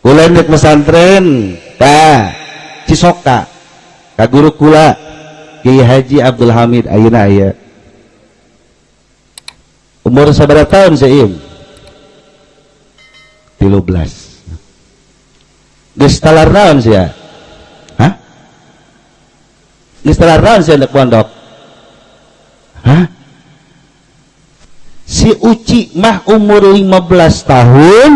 Kula dek pesantren ka Cisoka. Ka guru kula Kiai Haji Abdul Hamid ayeuna aya. Umur sabaraha tahun si Ieu? 13. Geus talar naon sia? Hah? Geus talar naon sia anak pondok? Hah? Si Uci mah umur 15 tahun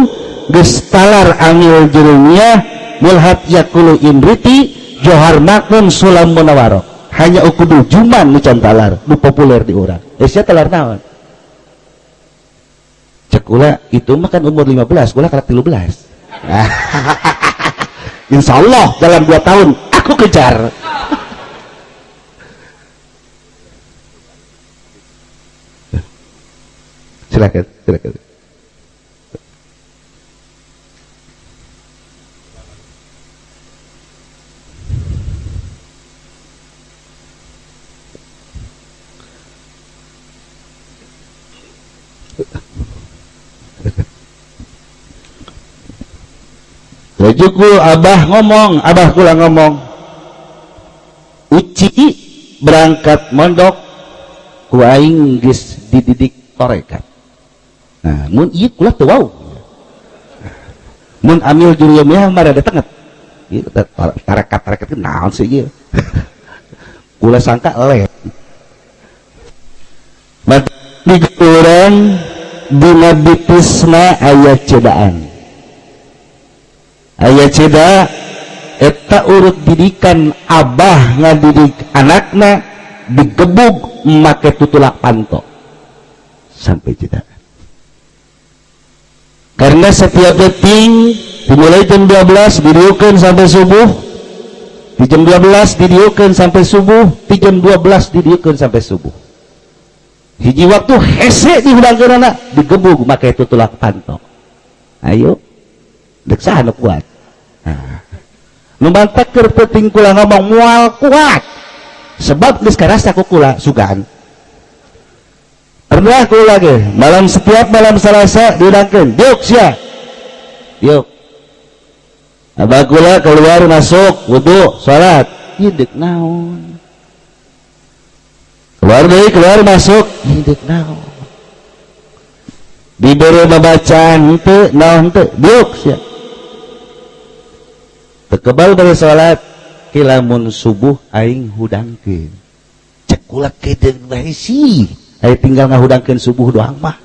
geus talar amil jurumnya mulhat yakulu imriti johar makun sulam munawaro. Hanya ukudu juman nu can talar nu populer di urang. Sia talar naon? Cek ulah itu mah kan umur 15, ulah kana 13. Insyaallah dalam 2 tahun aku kejar. Silakan. Wajuku abah kula ngomong, Uci berangkat mondok ku aing geus dididik torekat. Nah, mun ieu kula teu wau. Mun amil juriyah mah rada tenget. Ieu tarekat naon sih ieu? Kula sangka le. Mati urang dina bitisna aya cedaan. Aya ceda eta urut didikan abah ngadidik anakna digebug make tutulak panto sampai ceda. Karena setiap deting dimulai jam 12 didieukeun sampai subuh, di jam 12 didieukeun sampai subuh, di jam 12 didieukeun sampai subuh. Hiji waktu hese dihudangkeun anak digebug make tutulak panto. Ayo dek saha nu kuat. Nah, nu mantak keur penting kula ngomong moal kuat. Sebab geus karasa ku kula sugan. Pernah kula ge setiap malam Selasa diundangkeun, "Yuk sia." Yuk. Abah kula keluar masuk wudu, salat. Ieu deuk naon? Keluar masuk, ieu deuk naon? Dibere babacaan henteu naon henteu, "Yuk sia." Tekebal bari salat kilamun subuh aing hudangkeun. Cek kula kedeung bae sih. Aing tinggal ngahudangkeun subuh doang mah.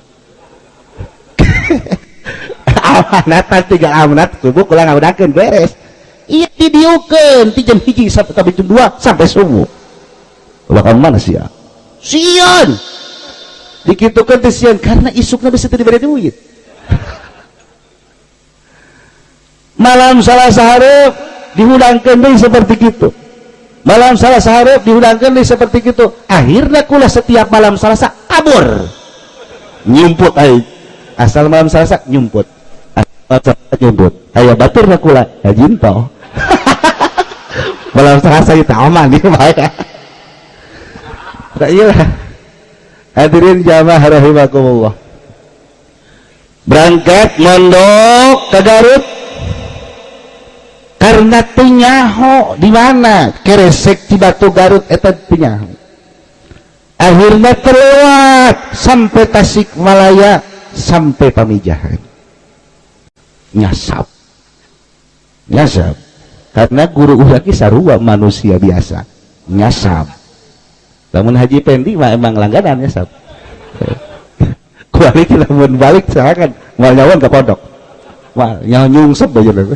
Amanat 3 amanat subuh kula ngahudangkeun beres. Ieu didieukeun ti jam 1 sampai jam 2 sampai subuh. Ulah ka mana sia? Sieun. Dikitukeun teh sieun karena isukna bisa teu dibere duit. Malam Selasa hareup dihudangkeun deui seperti kitu. Malam Selasa hareup dihudangkeun deui seperti kitu. Akhirna kula setiap malam Selasa kabur. Nyumput aing. Asal malam Selasa nyumput. Aya baturna kula, hajin toh. Malam Selasa itu aman ieu mah. Tah ieu lah. Hadirin jamaah rahimakumullah. Berangkat mondok ke Garut karena tinyaho di mana keresek di Batu Garut eta tinyaho. Akhirnya terlewat sampai Tasikmalaya sampai Pamijahan. Nyasap karena guru urang ge sarua manusia biasa nyasap. Lamun Haji Pendi mah emang langganan nyasap. Kualik lamun balik silakan moal nyawan ka pondok. Wah, nyungsep aja lho.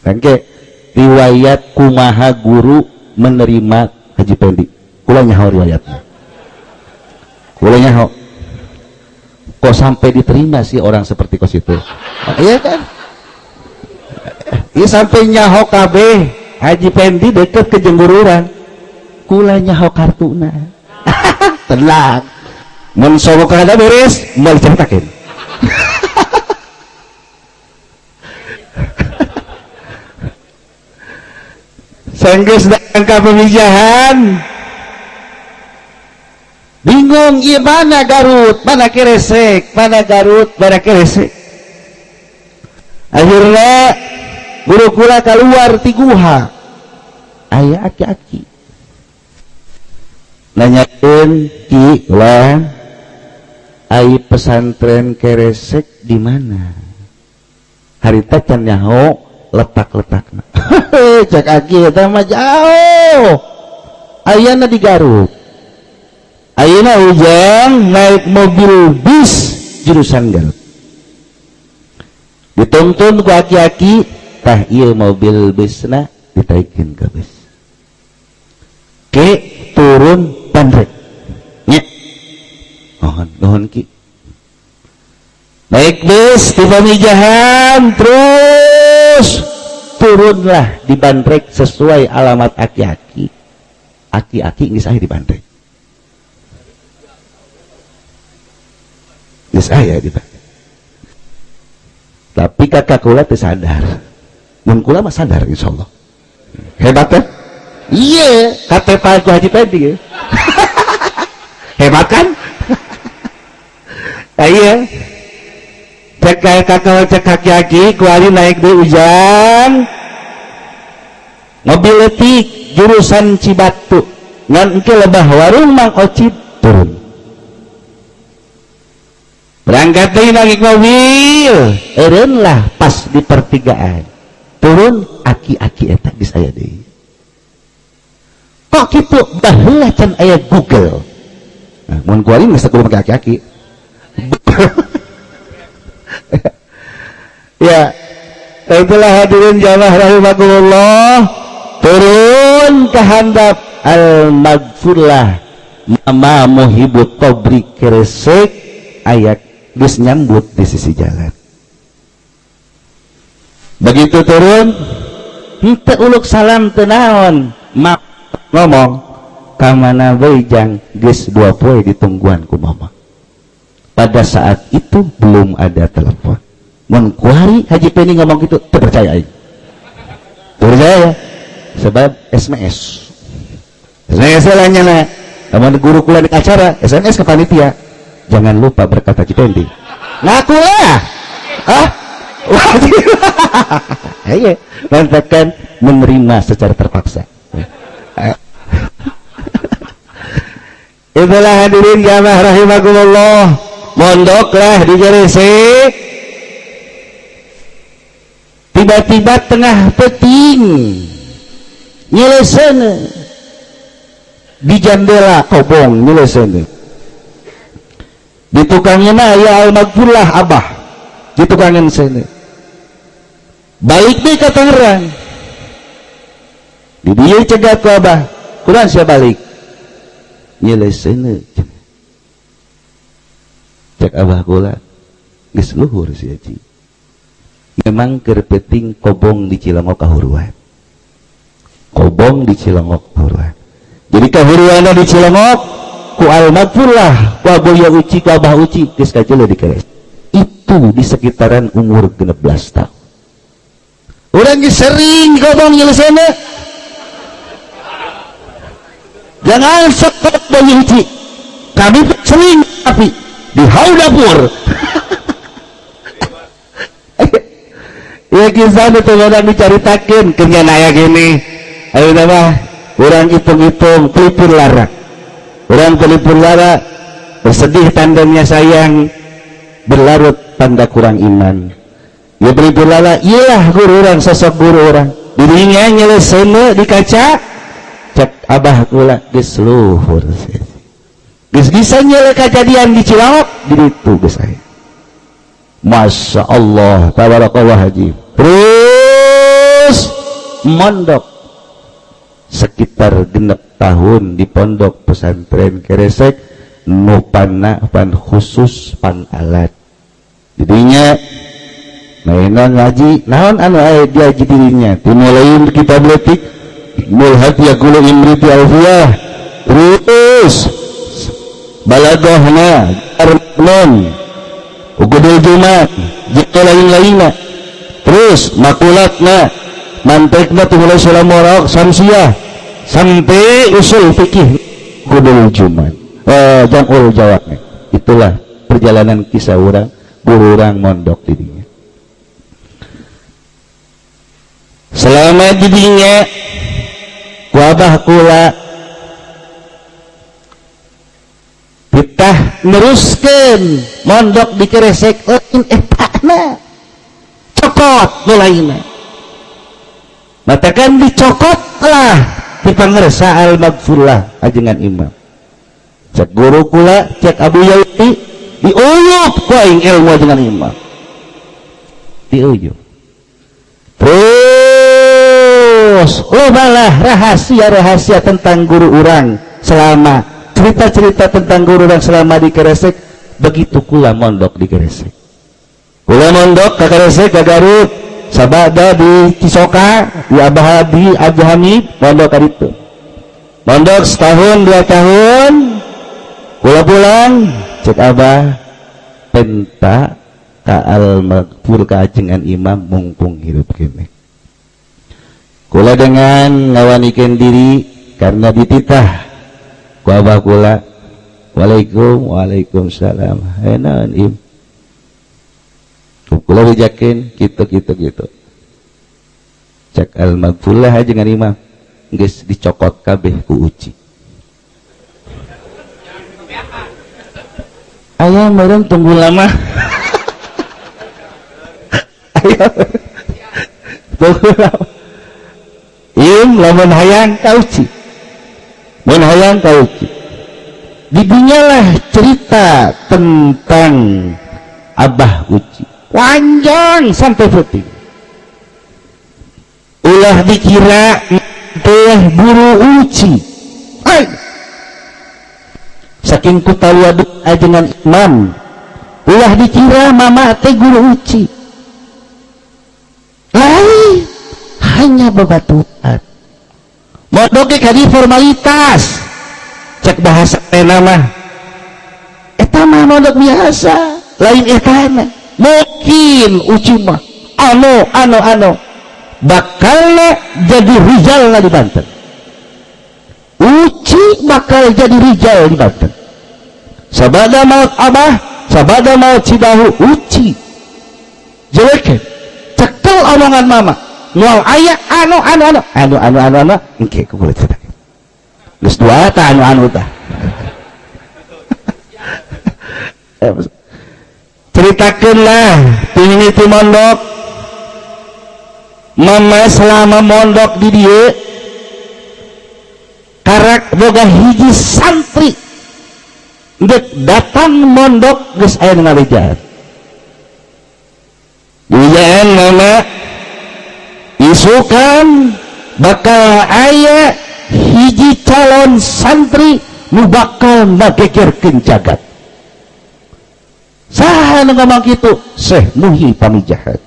Bangke riwayat kumaha guru menerima Haji Pendi. Kula nyaho riwayatnya. Kula nyaho. Kok sampai diterima sih orang seperti kos itu? Iya kan? Iya sampai nyaho kabeh Haji Pendi deket ke jenggururan. Kula nyaho kartuna. Tenang. Mun sogok kada beres, moal diceritakeun. Sanggeus datang ka Pamijahan. Bingung ieu mana Garut, mana Keresek, mana Garut, mana Keresek. Akhirnya guru kula keluar ti guha. Aya aki-aki. nanyakeun ki ulah ai pesantren Keresek di mana harita can nyaho letak-letakna cek aki eta mah jauh ayeuna di Garut ayeuna ujang naik mobil bis jurusan Garut dituntun ku aki-aki tah ieu mobil bisna ditaikeun ka bis ke turun Bandrek nya mohon ki naik bis di Pamijahan terus turunlah di Bandrek sesuai alamat aki-aki geus aya di Bandrek geus aya di Bandrek tapi kakak kula teu sadar mun kula mah sadar insyaallah hebat kan iya KTP ku Haji Pedi ya. Hebat kan iya cek kakak cek kaki-kaki kuali naik di Ujang mobil letik jurusan Cibatu ngan engke lebah warung Mang Ocit turun berangkat deui naik mobil eureun lah pas di pertigaan turun aki-aki eta geus aya deui kok gitu baheula can aya Google nah mun kuali geus kudu make aki-aki ya itulah hadirin jamaah rahimakumullah turun ke handap al-maghfurlah mama muhibut tobri Keresek ayat geus nyambut di sisi jalan begitu turun henteu uluk salam teu naon mak ngomong kamana bae jang geus 2 poe ditungguan ku mama pada saat itu belum ada telepon mun kuari Haji Peni ngomong gitu terpercaya aing terpercaya sebab SMS lah nyana lamun guru kula di acara SMS ke panitia jangan lupa berkata Haji Peni ngaku lah wajib ayo manfaatkan menerima secara terpaksa itulah hadirin jamaah rahimakumullah mondoklah di Keresek tiba-tiba tengah peting nyeleseun di jendela kobong nyeleseun di tukangnya ya al-maghfurlah abah di tukangan sana balik deh ke Tangerang di dia cegat ke abah kurang saya balik nyeleseun cek abah kula geus luhur si Haji memang keur peuting kobong di Cilongok kahuruan kobong di Cilongok kahuruan jadi kahuruanna di Cilongok ku al-maghfurlah ku aboya uci ku abah uci geus kajeuleuh di Keresek itu di sekitaran umur 16 tahun urang geus sering kobong nyeleseuna jangan sekot banyu uci kami sering tapi di haul dapur ya kisah itu orang dicaritakeun kenyana aya gini ayo mah orang hitung-hitung pelipur lara orang pelipur lara bersedih tandanya sayang berlarut tanda kurang iman ya pelipur lara iyalah guru orang sosok guru orang dirinya nyeleseuna di kaca cek abah kula geus luhur geus bisa nyele kejadian di Cilongok di ditu geus aya Masya Allah tabarakallah Haji terus mondok sekitar 6 tahun di pondok pesantren Keresek nu pan khusus pan alat jadinya mainan ngaji naon anu aya dia dirinya dimulain kitab letik mulhat yaqulu imriti alfiyah terus balaghna arnon ugudul jumat jika lain-lainna terus makulatna mantekna tumulai sulam waraq samsiah sampai usul fikih ugudul jumat jam'ul jawabnya itulah perjalanan kisah orang guru orang mondok dirinya selama jadinya wabah kula neruskan mondok di Keresek lain etana cokot mulainya matakan dicokot lah di pangersa al-magfurlah ajengan imam cek guru kula cek Abu Yauti diuyup ku aing ilmu ajengan imam diuyup terus lobalah rahasia-rahasia tentang guru orang selama cerita-cerita tentang guru orang selama di Keresek. Begitu kula mondok di Keresek, kula mondok ke Keresek ke Garut sabada di Cisoka di Abah di Abu Hamid mondok ka ditu mondok setahun 2 tahun kula pulang cek Abah penta ka al-magfur ka ajengan imam mungkung hidup kene kula dengan ngawanikeun diri karena dititah ku Abah kula waalaikumsalam enaon im kula wijakeun kitu cek al-magfurlah ajengan imam geus dicokot kabeh ku uci aya meureun tunggu lama aya tunggu lama im lamun hayang ka uci mun hayang ka uci dibinyalah cerita tentang Abah uci panjang sampai putih ulah dikira teh guru uci saking kutawaduk ajengan imam ulah dikira mama teh guru uci lain hanya bebatuan modoke kadi formalitas cek bahasa nama eta mah modok biasa lain etana mungkin uci mah anu bakalna jadi rijal di Banten uci bakal jadi rijal di Banten sabada maut Abah sabada maut Cidahu uci jelek cekel omongan mama nual aya anu engke ku kulit cerita geus dua tah anu tah ceritakeunlah ti mondok mama selama mondok di dieu karak boga hiji santri dek datang mondok geus aya nu ngalijahan dijaan mama isukan bakal aya hiji calon santri nu bakal ngagegerkeun jagat saha nu ngomong kitu Syekh Muhi Pamijahan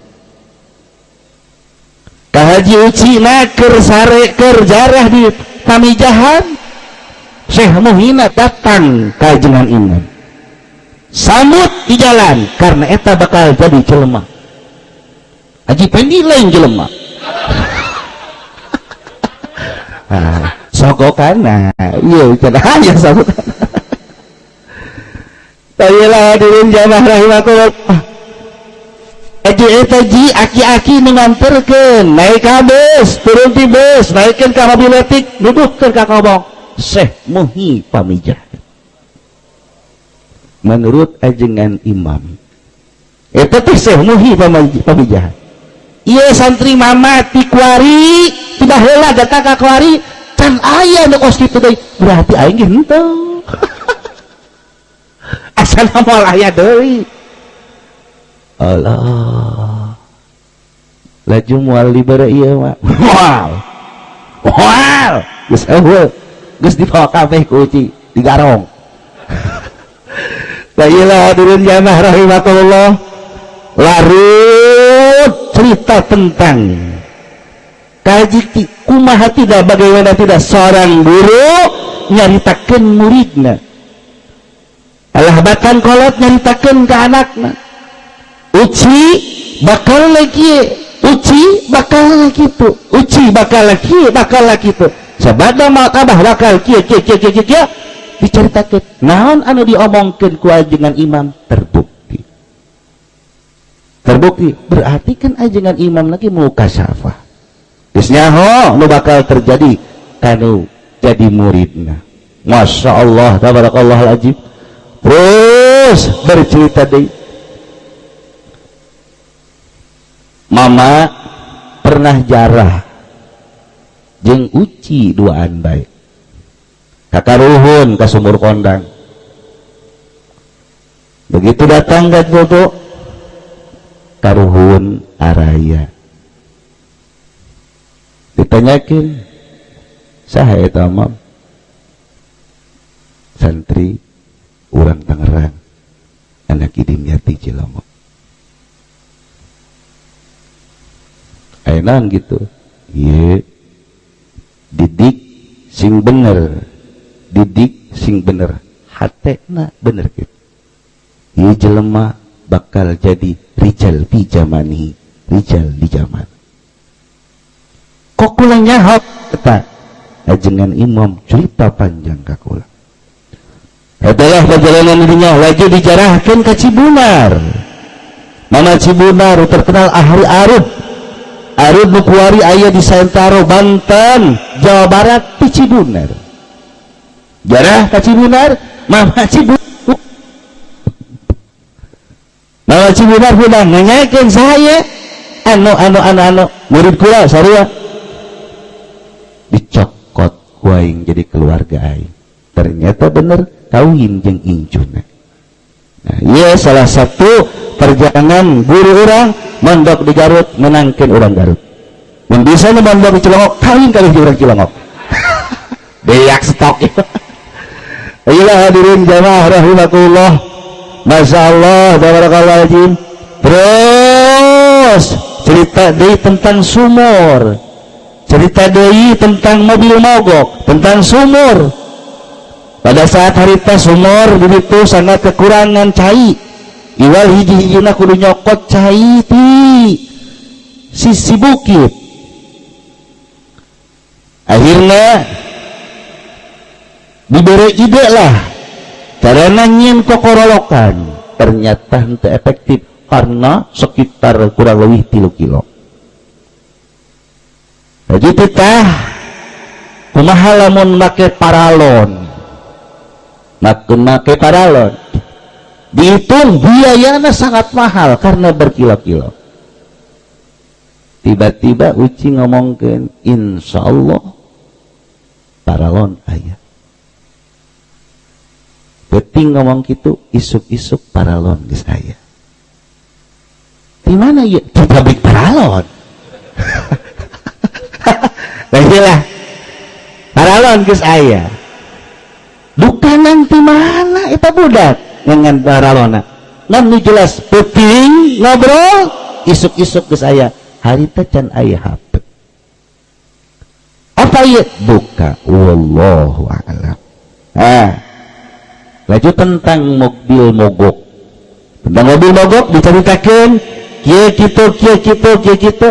ka Haji Ucina keur jarah di Pamijahan Syekh Muhina datang ka ajengan imam samut di jalan karena eta bakal jadi jelema Haji Pendi lain jelema sogokana iya cenah aya sogokana tayelah hadirin jamaah rahimakumullah Haji aki-aki mengantarkeun naik ka bus turun ti bus naikkeun ka mobil letik dudukkeun ka kobong Syekh Muhi Pamijahan menurut ajengan imam eta teh Syekh Muhi Pamijahan ieu santri mama ti kuari tidak heula datang ka kuari can aya nu kos kitu deui berarti aing ge henteu asal moal aya deui Allah laju moal dibere ieu mah moal geus eueuh geus dibawa kabeh ku uci digarong la ilaha hadirin jamaah rahimakumullah larut cerita tentang kaji kumaha tidak bagaimana tidak seorang guru nyaritakeun muridna alahbatan kolot nyaritakeun ke anakna uci bakal lagi uci bakal lagi tu uci bakal lagi tu sabada makabah bakal kieu diceritakeun naon anu diomongkeun ku ajengan imam terbukti berarti kan ajengan imam lagi mukasyafah geus nyaho nu bakal terjadi kanu jadi muridna Masya Allah tabarakallah al-ajib terus bercerita deui. Mama pernah jarah jeung uci duaan bae kakaruhun ka sumur kondang. Begitu datang ka bodo karuhun araya ditanyakin saha eta mam, santri urang Tangerang anak idim yati Cilomo. Ayeuna gitu ieu didik sing bener, didik sing bener, hatena bener gitu. Ieu jelema bakal jadi rijal fi zamani, rijal di zaman. Kok kula nyaho eta ajengan imam cerita panjang ka kula. Adalah perjalanan dirinya laju dijarahkeun ka Cibunar. Mama Cibunar terkenal ahli arud. Arud nu kuari aya di Santaro, Banten, Jawa Barat di Cibunar. Jarah ka Cibunar, Mama Cibunar. Mama Cibunar bilang nanyakeun saya anu murid kula sarua dicokot ku aing jadi keluarga aing. Ternyata bener kawin jeung incuna. Nah, iya salah satu perjalanan guru orang mondok di Garut menangkeun orang Garut. Mun bisa nu mondok di Cilongok kawin kali di urang Cilongok. Beyak stok. Ayolah hadirin jamaah rahimakumullah. Masyaallah tabarakallah azim. Terus cerita deui tentang sumur. Cerita deui tentang mobil mogok, tentang sumur. Pada saat harita sumur begitu sangat kekurangan cai. Iwal hiji-hijina kudu nyokot cai ti sisi bukit. Akhirnya diberi ide lah carana nyieun kokorolokan. Ternyata henteu efektif karena sekitar kurang lebih 3 kilo. Jadi titah kumaha lamun make paralon. Make paralon dihitung biayanya sangat mahal karena berkilo-kilo. Tiba-tiba uci ngomongkeun insyaallah paralon aya. Penting ngomong gitu isuk-isuk paralon geus aya. Di mana ya? Di pabrik paralon. Baiklah. Paralon geus aya. Dukanan di mana eta budak dengan paralona. Ngan jelas penting ngobrol isuk-isuk geus aya. Harita can aya HP. Apa ieu? Duka. Wallahu a'lam. Laju tentang mobil mogok. Tentang mobil mogok diceritakeun kieu kitu.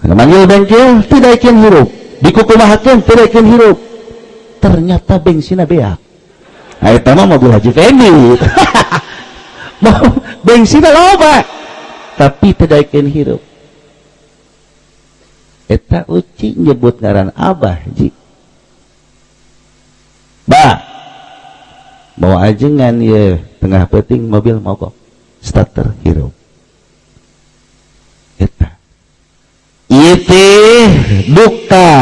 Manggil bengkel tidak ikin hirup. Dikukumahakeun tidak ikin hirup. Ternyata bensinnya beak. Nah, itu mah mobil Haji Fendi. Bensinnya loba, tapi tidak ikin hirup. Eta uci nyebut ngaran Abah Ji. Bawa ajengan ya tengah peting mobil mogok. Starter hirup. Eta. Itu duka.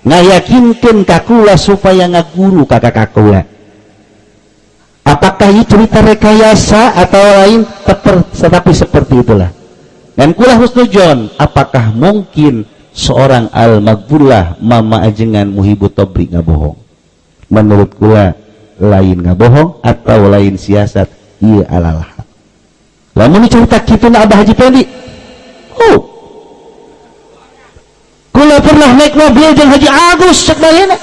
Ngayakinkan kakula supaya ngaguru kakak kakula. Apakah ini cerita rekayasa atau lain? Tetapi seperti itulah. Dan kula husnujon, apakah mungkin seorang al-maghfurlah mama ajengan muhibut tobri ngabohong? Menurut kula lain ngabohong atau lain siasat iya alalah. Lamun cerita kitu na Abah Haji Pendi. Kula pernah naik mobil jeung Haji Agus cek baheuna.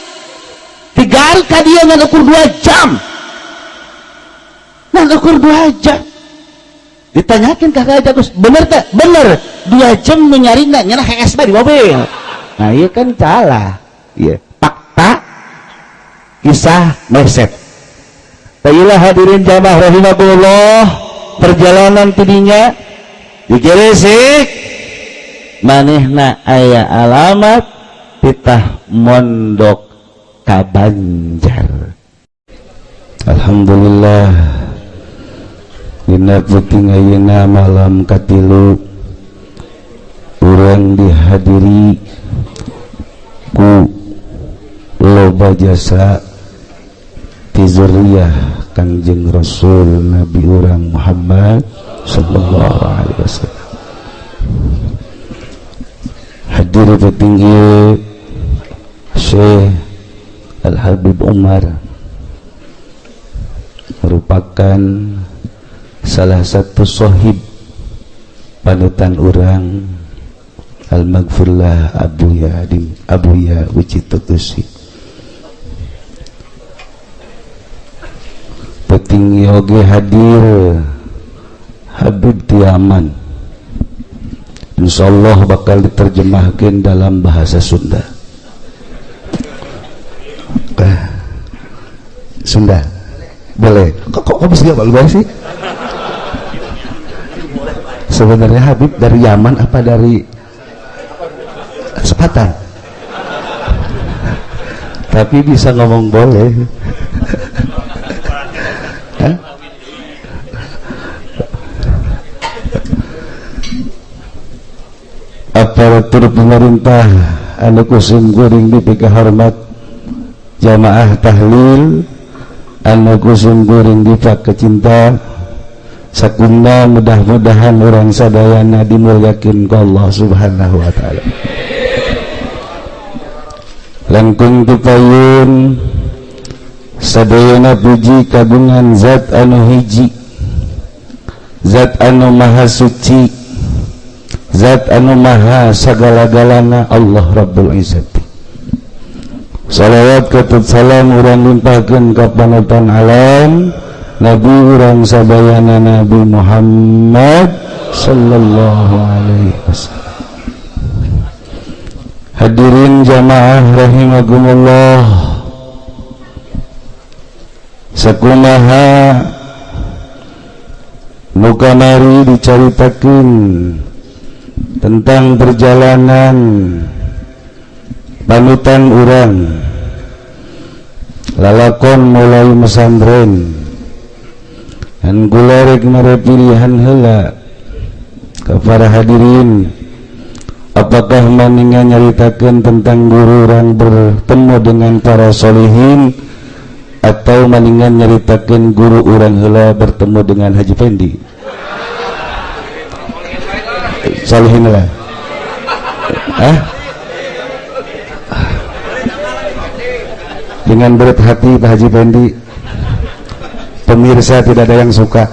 Tigar ka dieu ngan ukur 2 jam. Ngan ukur 2 jam. Ditanyakeun ka Haji Agus, bener teh? Bener. 2 jam menyarina nyana HS di mobil. Nah, ieu kan salah. Ieu fakta kisah meset. Baiklah hadirin jamaah rahimakumullah, perjalanan tidinya digeresik manehna aya alamat pitah mondok ka Banjar. Alhamdulillah dina peuting ayeuna malam katilu urang dihadiri ku loba jasa ti zuriyah Kangjeng Rasul Nabi urang Muhammad sallallahu alaihi wasallam. Hadir peuting ieu Syekh Al-Habib Umar merupakan salah satu sohib panutan orang Al-Maghfurlah Abuya Wicitotusi. Peting yoge hadir Habib Tiaman, insyaallah bakal diterjemahkan dalam bahasa Sunda. Sunda boleh. Kok bisa gak boleh sih? Sebenarnya Habib dari Yaman apa dari Sepatan? Tapi bisa ngomong boleh. Aparatur pemerintah anu kusum guring dipika hormat, jamaah tahlil anu kusum guring dipaka kecinta, sakunda mudah-mudahan orang sadayana dimulyakeun ku Allah Subhanahu wa taala. Langkung tupayun sadayana puji kagungan zat anu hiji, zat anu maha suci, zat anu maha sagala-galana, Allah Rabbul Izzati. Salawat katut salam urang limpahkeun ka panutan alam Nabi urang sabayana Nabi Muhammad sallallahu alaihi wasallam. Hadirin jamaah rahimakumullah, sakumaha nu kamari dicaritakeun tentang perjalanan panutan urang lalakon mulai mesantren dan kula rek mere pilihan heula ka para hadirin, apakah maningan nyaritakeun tentang guru urang bertemu dengan para solihin atau maningan nyaritakeun guru urang heula bertemu dengan Haji Pendi? Solihin lah. Dengan berat hati Pak Haji Pendi, pemirsa tidak ada yang suka.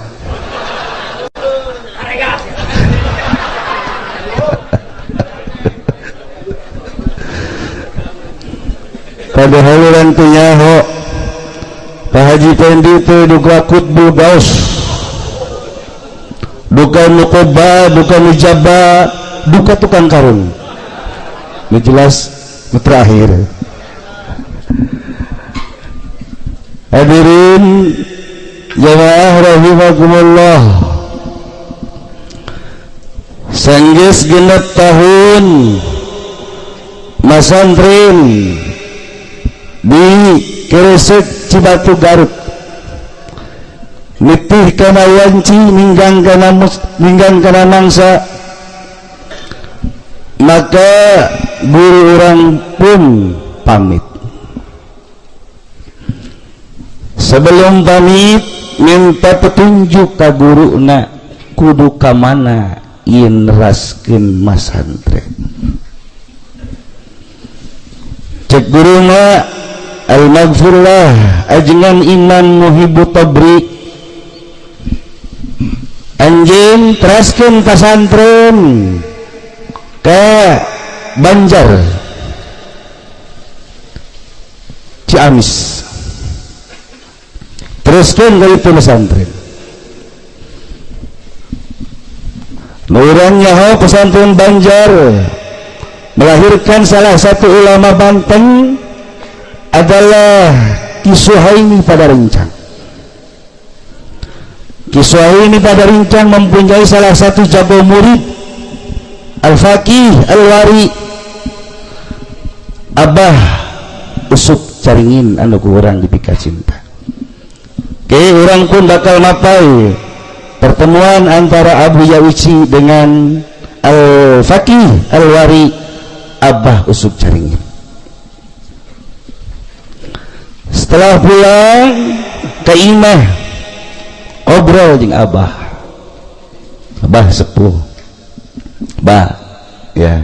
Padahal orang tunyaho Pak Haji Pendi itu duka kutbul gaus, duka nukoba, duka nujaba, duka tukang karung. Ini jelas terakhir. Hadirin jamaah rahimakumullah, sanggis genep tahun masantren di Kresek Cibatu Garut, nitih kana wanci ninggang kana mangsa, maka guru orang pun pamit. Sebelum pamit minta petunjuk ka guruna kudu ka mana inraskeun masantren. Cek guruna Al-Maghfurlah ajengan Iman Muhibbu Tabri, anjeun teraskeun pasantren ka Banjar Ciamis, teruskan dari pesantren. Nurang nyaho pesantren Banjar melahirkan salah satu ulama Banten adalah Ki Suhaimi pada Rincang. Ki Suhaimi pada Rincang mempunyai salah satu jago murid, Al-Faqih Al-Wari, Abah Usuk Caringin anu kurang dipika cinta. orang pun bakal mapai pertemuan antara Abu Yauci dengan Al-Faqih Al-Wari Abah Usuk Caringin. Setelah pulang ke imah ngobrol jeung Abah sepuh, bah ya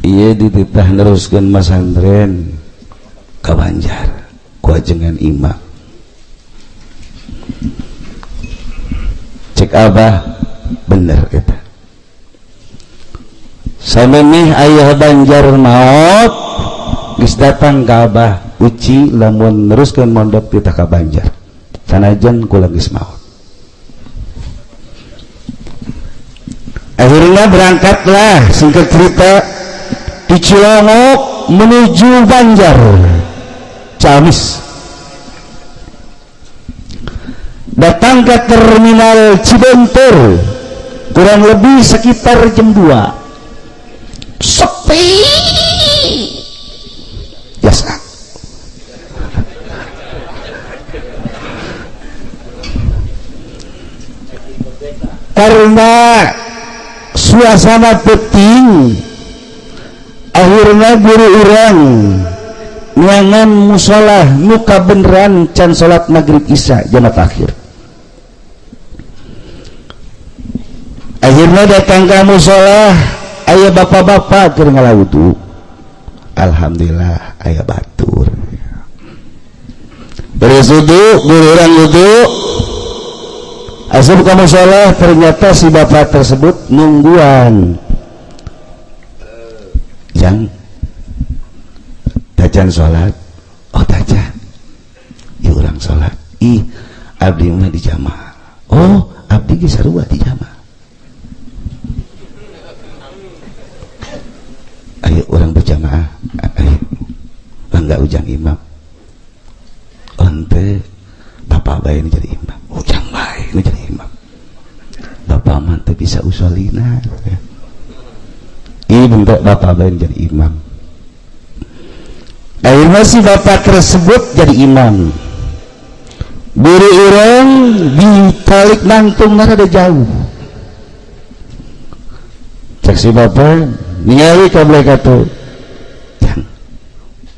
iya dititah neruskeun masantren ka Banjar ku ajengan imam. Cek Abah bener eta samemeh aya Banjar maot geus datang ka Abah uci lamun neruskeun mondok titah ka Banjar sanajan kula geus maot. Akhirnya berangkatlah singkat cerita di Cilongok menuju Banjar Ciamis, datang ke terminal Cibentur kurang lebih sekitar jam 2, sepi biasa. Karena suasana penting, akhirnya guru urang nyangan musola muka beneran can salat maghrib isya jamaah akhir. Akhirnya datang ke musola aya bapak-bapak keur ngalawudu. Alhamdulillah aya batur. Beres wudu, guru urang wudu asup ka musola, ternyata si bapak tersebut nungguan yang tajan sholat. Oh tajan ieu urang sholat, ih abdi mah di jamaah. Oh abdi ge sarua di jamaah. Ayo urang berjamaah, ayo bangga ujang imam. Ente bapak bae nu jadi imam, ujang bae nu jadi imam. Bapak mah teu bisa usolina. Ini bentuk bapak bae jadi imam. Akhirnya si bapak tersebut jadi imam. Buru urang di talik nangtung rada jauh. Cek si bapak ningali ka belakang, yang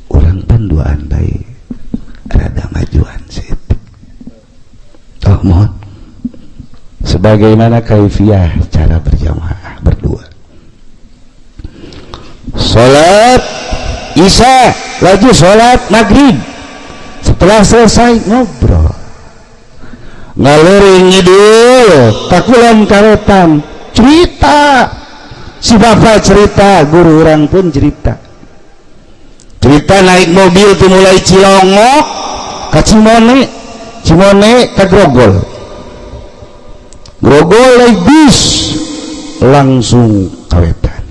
urang panduaan bae rada majuan sih. Oh mohon, sebagaimana kaifiah cara berjamaah berdua. Sholat isya lagi sholat maghrib. Setelah selesai ngobrol ngalering ngidul takulan karetan cerita. Si bapak cerita, guru orang pun cerita naik mobil tuh mulai Cilongok ke Cimone ke Grogol naik bis langsung kawetan.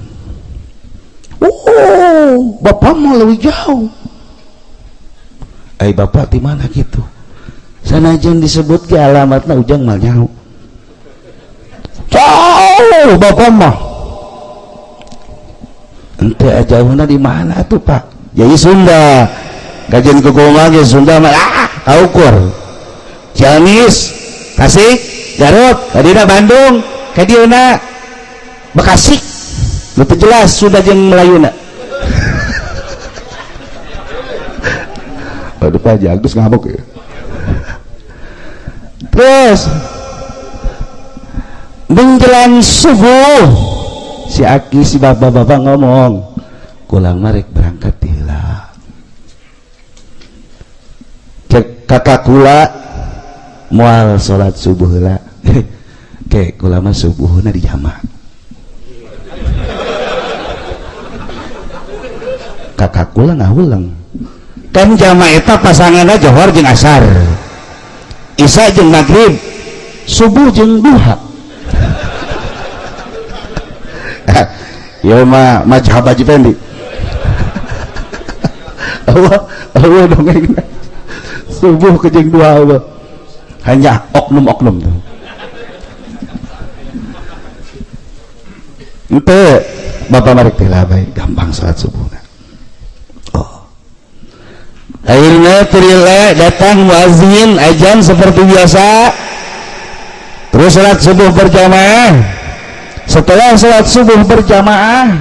Oh bapak mau lebih jauh. Bapak di mana gitu? Sanajan disebut ke alamatnya ujang mal jauh. Jauh bapak mah. Ente jauhna di mana tuh Pak? Jadi Sunda. Kajian kekumaha ge Sunda mah kaukur. Ciamis, Tasik, Garut, kadina Bandung, kadina Bekasi. Lebih jelas sudah jeung Melayuna. Aduh Pak Jagus ngamuk ya. Terus menjelang subuh si Aki si bapak-bapak ngomong kulang marek berangkat heula. Cek kakak kula moal salat subuh heula. Ke kula mah subuhna di jamaah. Kakak kula ngawulang. Kan jamaah eta pasanganna johor jeung asar. Isya jeung maghrib, subuh jeung duha. Ya mah mazhab Haji Pendi. Allah dongeng. Subuh ke jeung duha Allah. Hanya oknum-oknum tuh. Ente bapak marek teh lah bae gampang salat subuhna. Oh. Akhirnya teriak datang muazin azan seperti biasa. Terus salat subuh berjamaah. Setelah salat subuh berjamaah,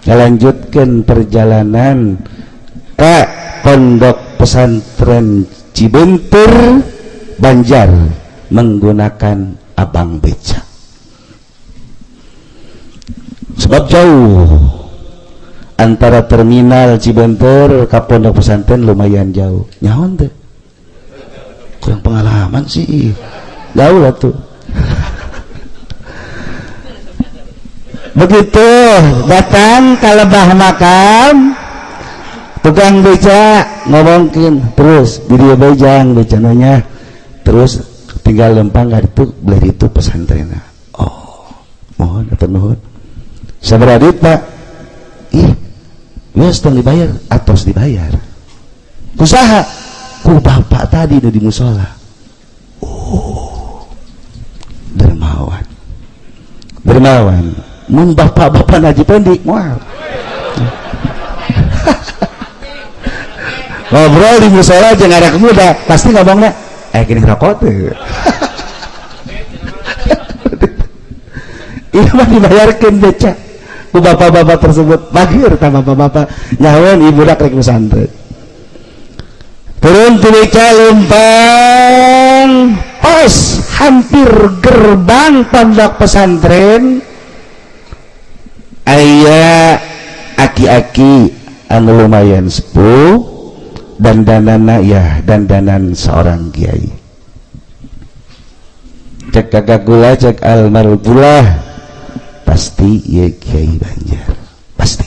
melanjutkan perjalanan ke pondok pesantren Cibentur Banjar menggunakan abang beca. Sebab jauh antara terminal Cibentur ke pondok pesantren lumayan jauh. Nyaon teh? Kurang pengalaman sih. Jauh lah tuh. Begitu datang ke lebah makam, tukang beca ngomongin terus di dia bejang becananya, terus tinggal lempang gak itu beli itu pesantren. Oh, mohon atau nuhun. Sabar adit pak, ih, wes tong dibayar atau dibayar. Kusaha, ku bapak tadi di musola. Oh, dermawan, dermawan. Mun bapak-bapak Haji Pendi mual ngobrol di musola jeung anak muda pasti ngomongnya gini rokok tuh. Ini mah dibayarkeun beca ku bapak-bapak tersebut bageur ta bapak-bapak nyawan ibu dak rek pesantren turun ti beca lempang pas hampir gerbang pondok pesantren aya aki-aki anu lumayan sepuh dan danana ya dandanan seorang kiai. Cek kakak gula cek almarhumah pasti ya Kiai Banjar pasti.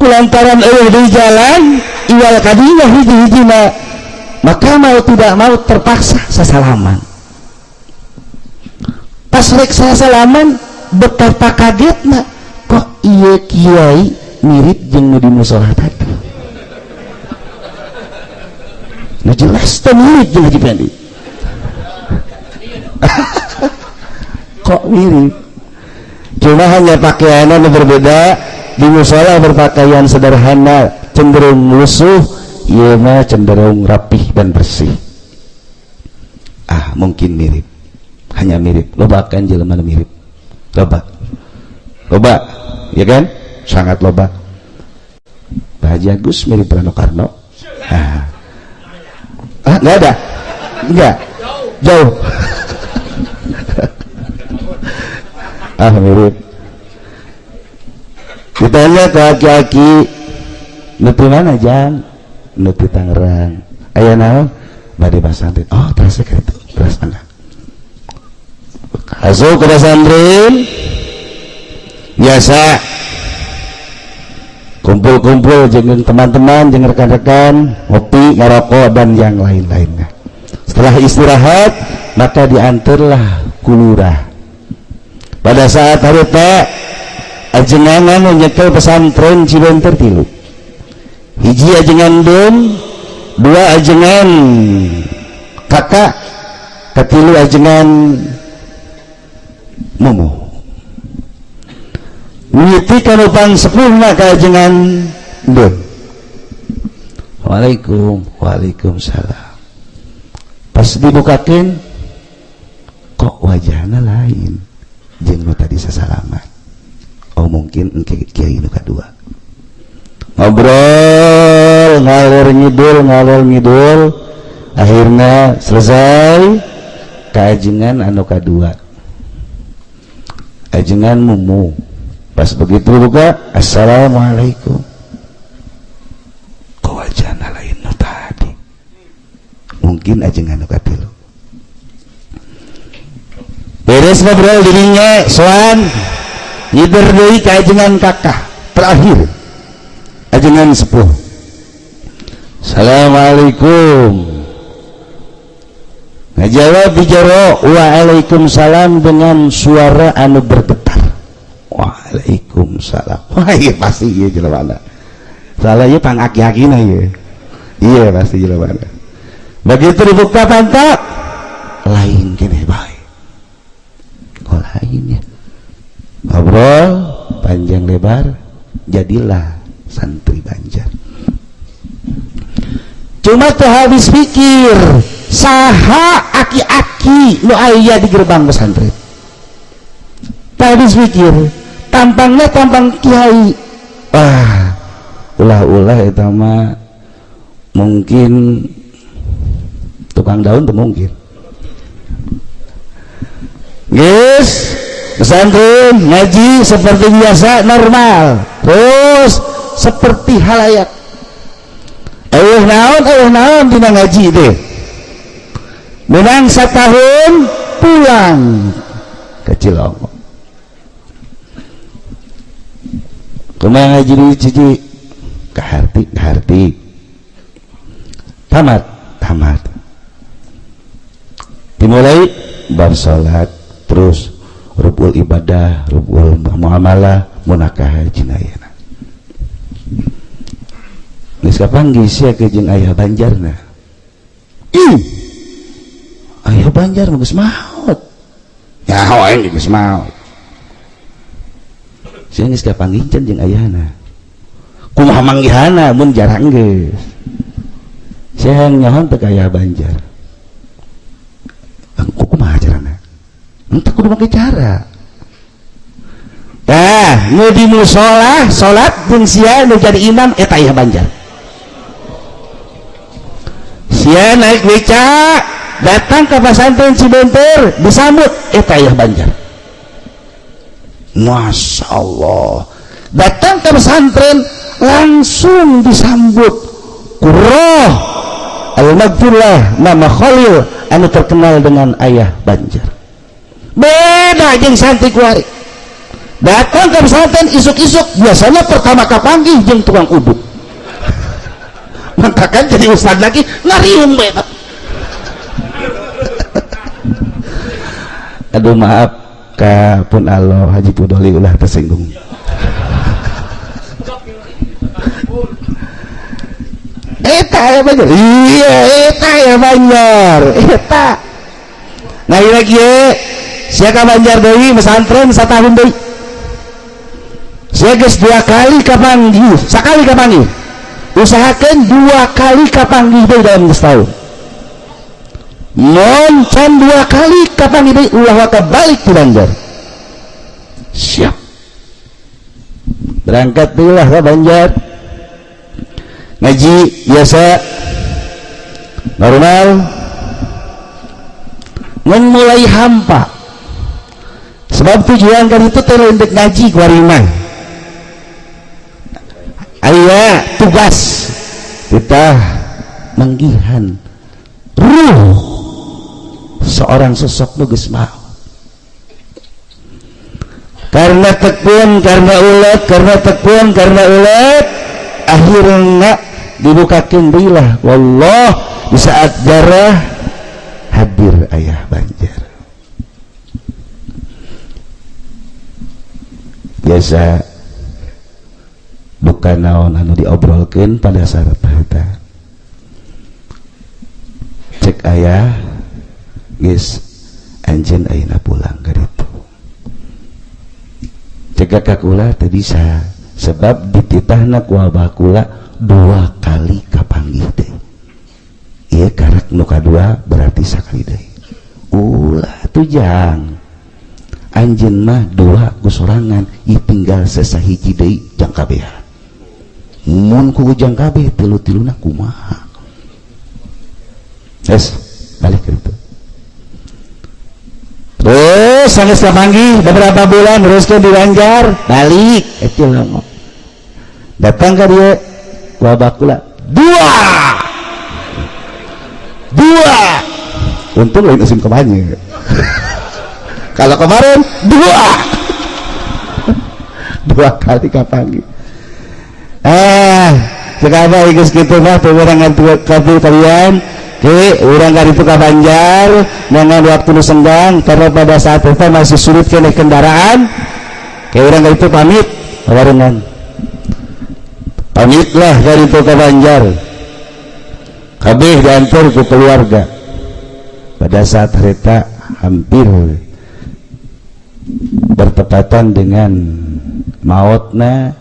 Kulantaran di jalan iwal kadinya hiji-hijina maka mau tidak mau terpaksa sasalaman. Pas rek sasalaman betapa kagetna kok iya kiai mirip jeung nu di musola tadi. Nah jelas tuh mirip jeung Haji Pendi. Kok mirip? Cuma hanya pakaiannya berbeda. Di musola berpakaian sederhana, cenderung lusuh, ieu mah cenderung rapih dan bersih. Mungkin mirip. Hanya mirip. Loba kan jelema mirip. Loba, ya kan? Sangat loba. Pak Haji Agus mirip Rano Karno. Nggak ada? Nggak? Jauh. Mirip. Ditanya ke aki-aki, nuti mana Jang? Nuti Tangerang. Aya naon? Bade pesantren. Oh, terasa kayak itu. Terus mana? Masuk ke pesantren. Biasa kumpul-kumpul dengan teman-teman, dengan rekan-rekan, ngopi, ngerokok dan yang lain-lainnya. Setelah istirahat, maka diantarlah kulurah. Pada saat hari tak ajengan menyekel pesantren Cibentur 3. Hiji ajengan dom, 2 ajengan kakak, ketilu ajengan mumu. Miti kanupang sepuluh ka ajengan dom. Waalaikumsalam. Pas dibukakeun kok wajahna lain jeung nu tadi sasalaman. Oh mungkin engke kiai nu kadua. Ngobrol ngalor ngidul akhirnya selesai kaajengan anu kadua. Ajengan mumu. Pas begitu buka, assalamualaikum. Kok wajahna lain nu tadi? Mungkin ajengan nu katilu. Beres ngobrol dirinya soan ngider deui ka ajengan kakak terakhir ajengan sepuh. Assalamualaikum. Ngajawab bijaro waalaikumsalam dengan suara anu bergetar. Waalaikumsalam. Wah iya pasti iya jelema. Salah ieu pang aki-akina ieu. Iya pasti jelema. Begitu dibuka pantat lain kene bae. Lainnya ngobrol panjang lebar jadilah santri Banjar. cuma teu habis pikir saha aki-aki nu aya di gerbang pesantren. Teu habis pikir tampangnya tampang kiai. Ulah-ulah eta mah mungkin tukang daun tuh mungkin. Guys, pesantren ngaji seperti biasa normal, terus seperti halayak. Naon dina ngaji teh. Menang setahun pulang ke Cilongok. Kumaha ngaji di Cici? Kaharti. Tamat. Dimulai bab salat, terus rukul ibadah, rukul muamalah, munakah jinayana. Geus kapanggih sia ke jeung aya banjarna. Aya banjar mah geus maot. Ya hoeng geus maot. Sia geus kapanggih jeung ayana. Kumaha manggihana mun jarang geus. Sia nyaho teu aya banjar. Kumaha carana? Entah kudu make cara. Nu di musola salat jeung sia nu jadi imam eta aya banjar. Sia naik beca datang ke pesantren Cibentur disambut eta aya banjar. Masya Allah, datang ke pesantren langsung disambut Roh Al-Maghfirlah nama Khalil anu terkenal dengan ayah banjar. Beda jeung santri kuari. Datang ke pesantren isuk-isuk biasanya pertama kapanggih jeung tukang uduk. Mantakan jadi ustad lagi ngariung beta. Aduh maaf ka pun Allah Haji Pudoli ulah tersinggung. Eta ya banjar. Iya, eta ya banjar. Eta. Nah lagi ye, sia ka banjar deui pesantren satahun deui. Sia geus 2 kali kapanggih, sakali kapanggih. Usahakan 2 kali kapanggih deui dalam setahun. Mun can 2 kali kapanggih deui ulah waka balik ke Banjar. Siap. Berangkat deui lah ka Banjar. Ngaji biasa normal. Mun mulai hampa. Sebab tujuan kan itu teh untuk ngaji kuarima. Aya tugas kita manggihan ruh seorang sosok nu geus mau. Karena tekun, karena ulet akhirnya dibukakeun deui lah wallah di saat jarah hadir ayah banjar. Biasa bukan naon anu diobrolkeun pada saat eta. Cek ayah geus anjeun ayeuna pulang ka ditu. Cek kakak kula teu bisa sebab dititahna ku abah kula 2 kali kapanggih deui. Ieu karek nu kadua berarti sakali deui. Ulah tujang. Anjeun mah 2 ku sorangan, ieu tinggal sasahiji deui jang kabehan. Mun ku ujang kabeh tilu-tiluna kumaha. Yes, balik ke itu. Terus sanes kapanggih beberapa bulan teruskeun di Banjar, balik eta ngomong. Datang ka dieu wabah kula 2. Untung lain usim kemanya. Kalau kemarin 2 kali kapanggih. Sekarang geus kitu mah teu urang ngatu kalian ke urang ka ditu ka Banjar dengan waktu nu senggang karena pada saat itu masih sulit keneh kendaraan ke urang ka ditu pamit warengan pamitlah ka ditu ka Banjar kabeh diantar ku keluarga. Pada saat harita hampir bertepatan dengan mautna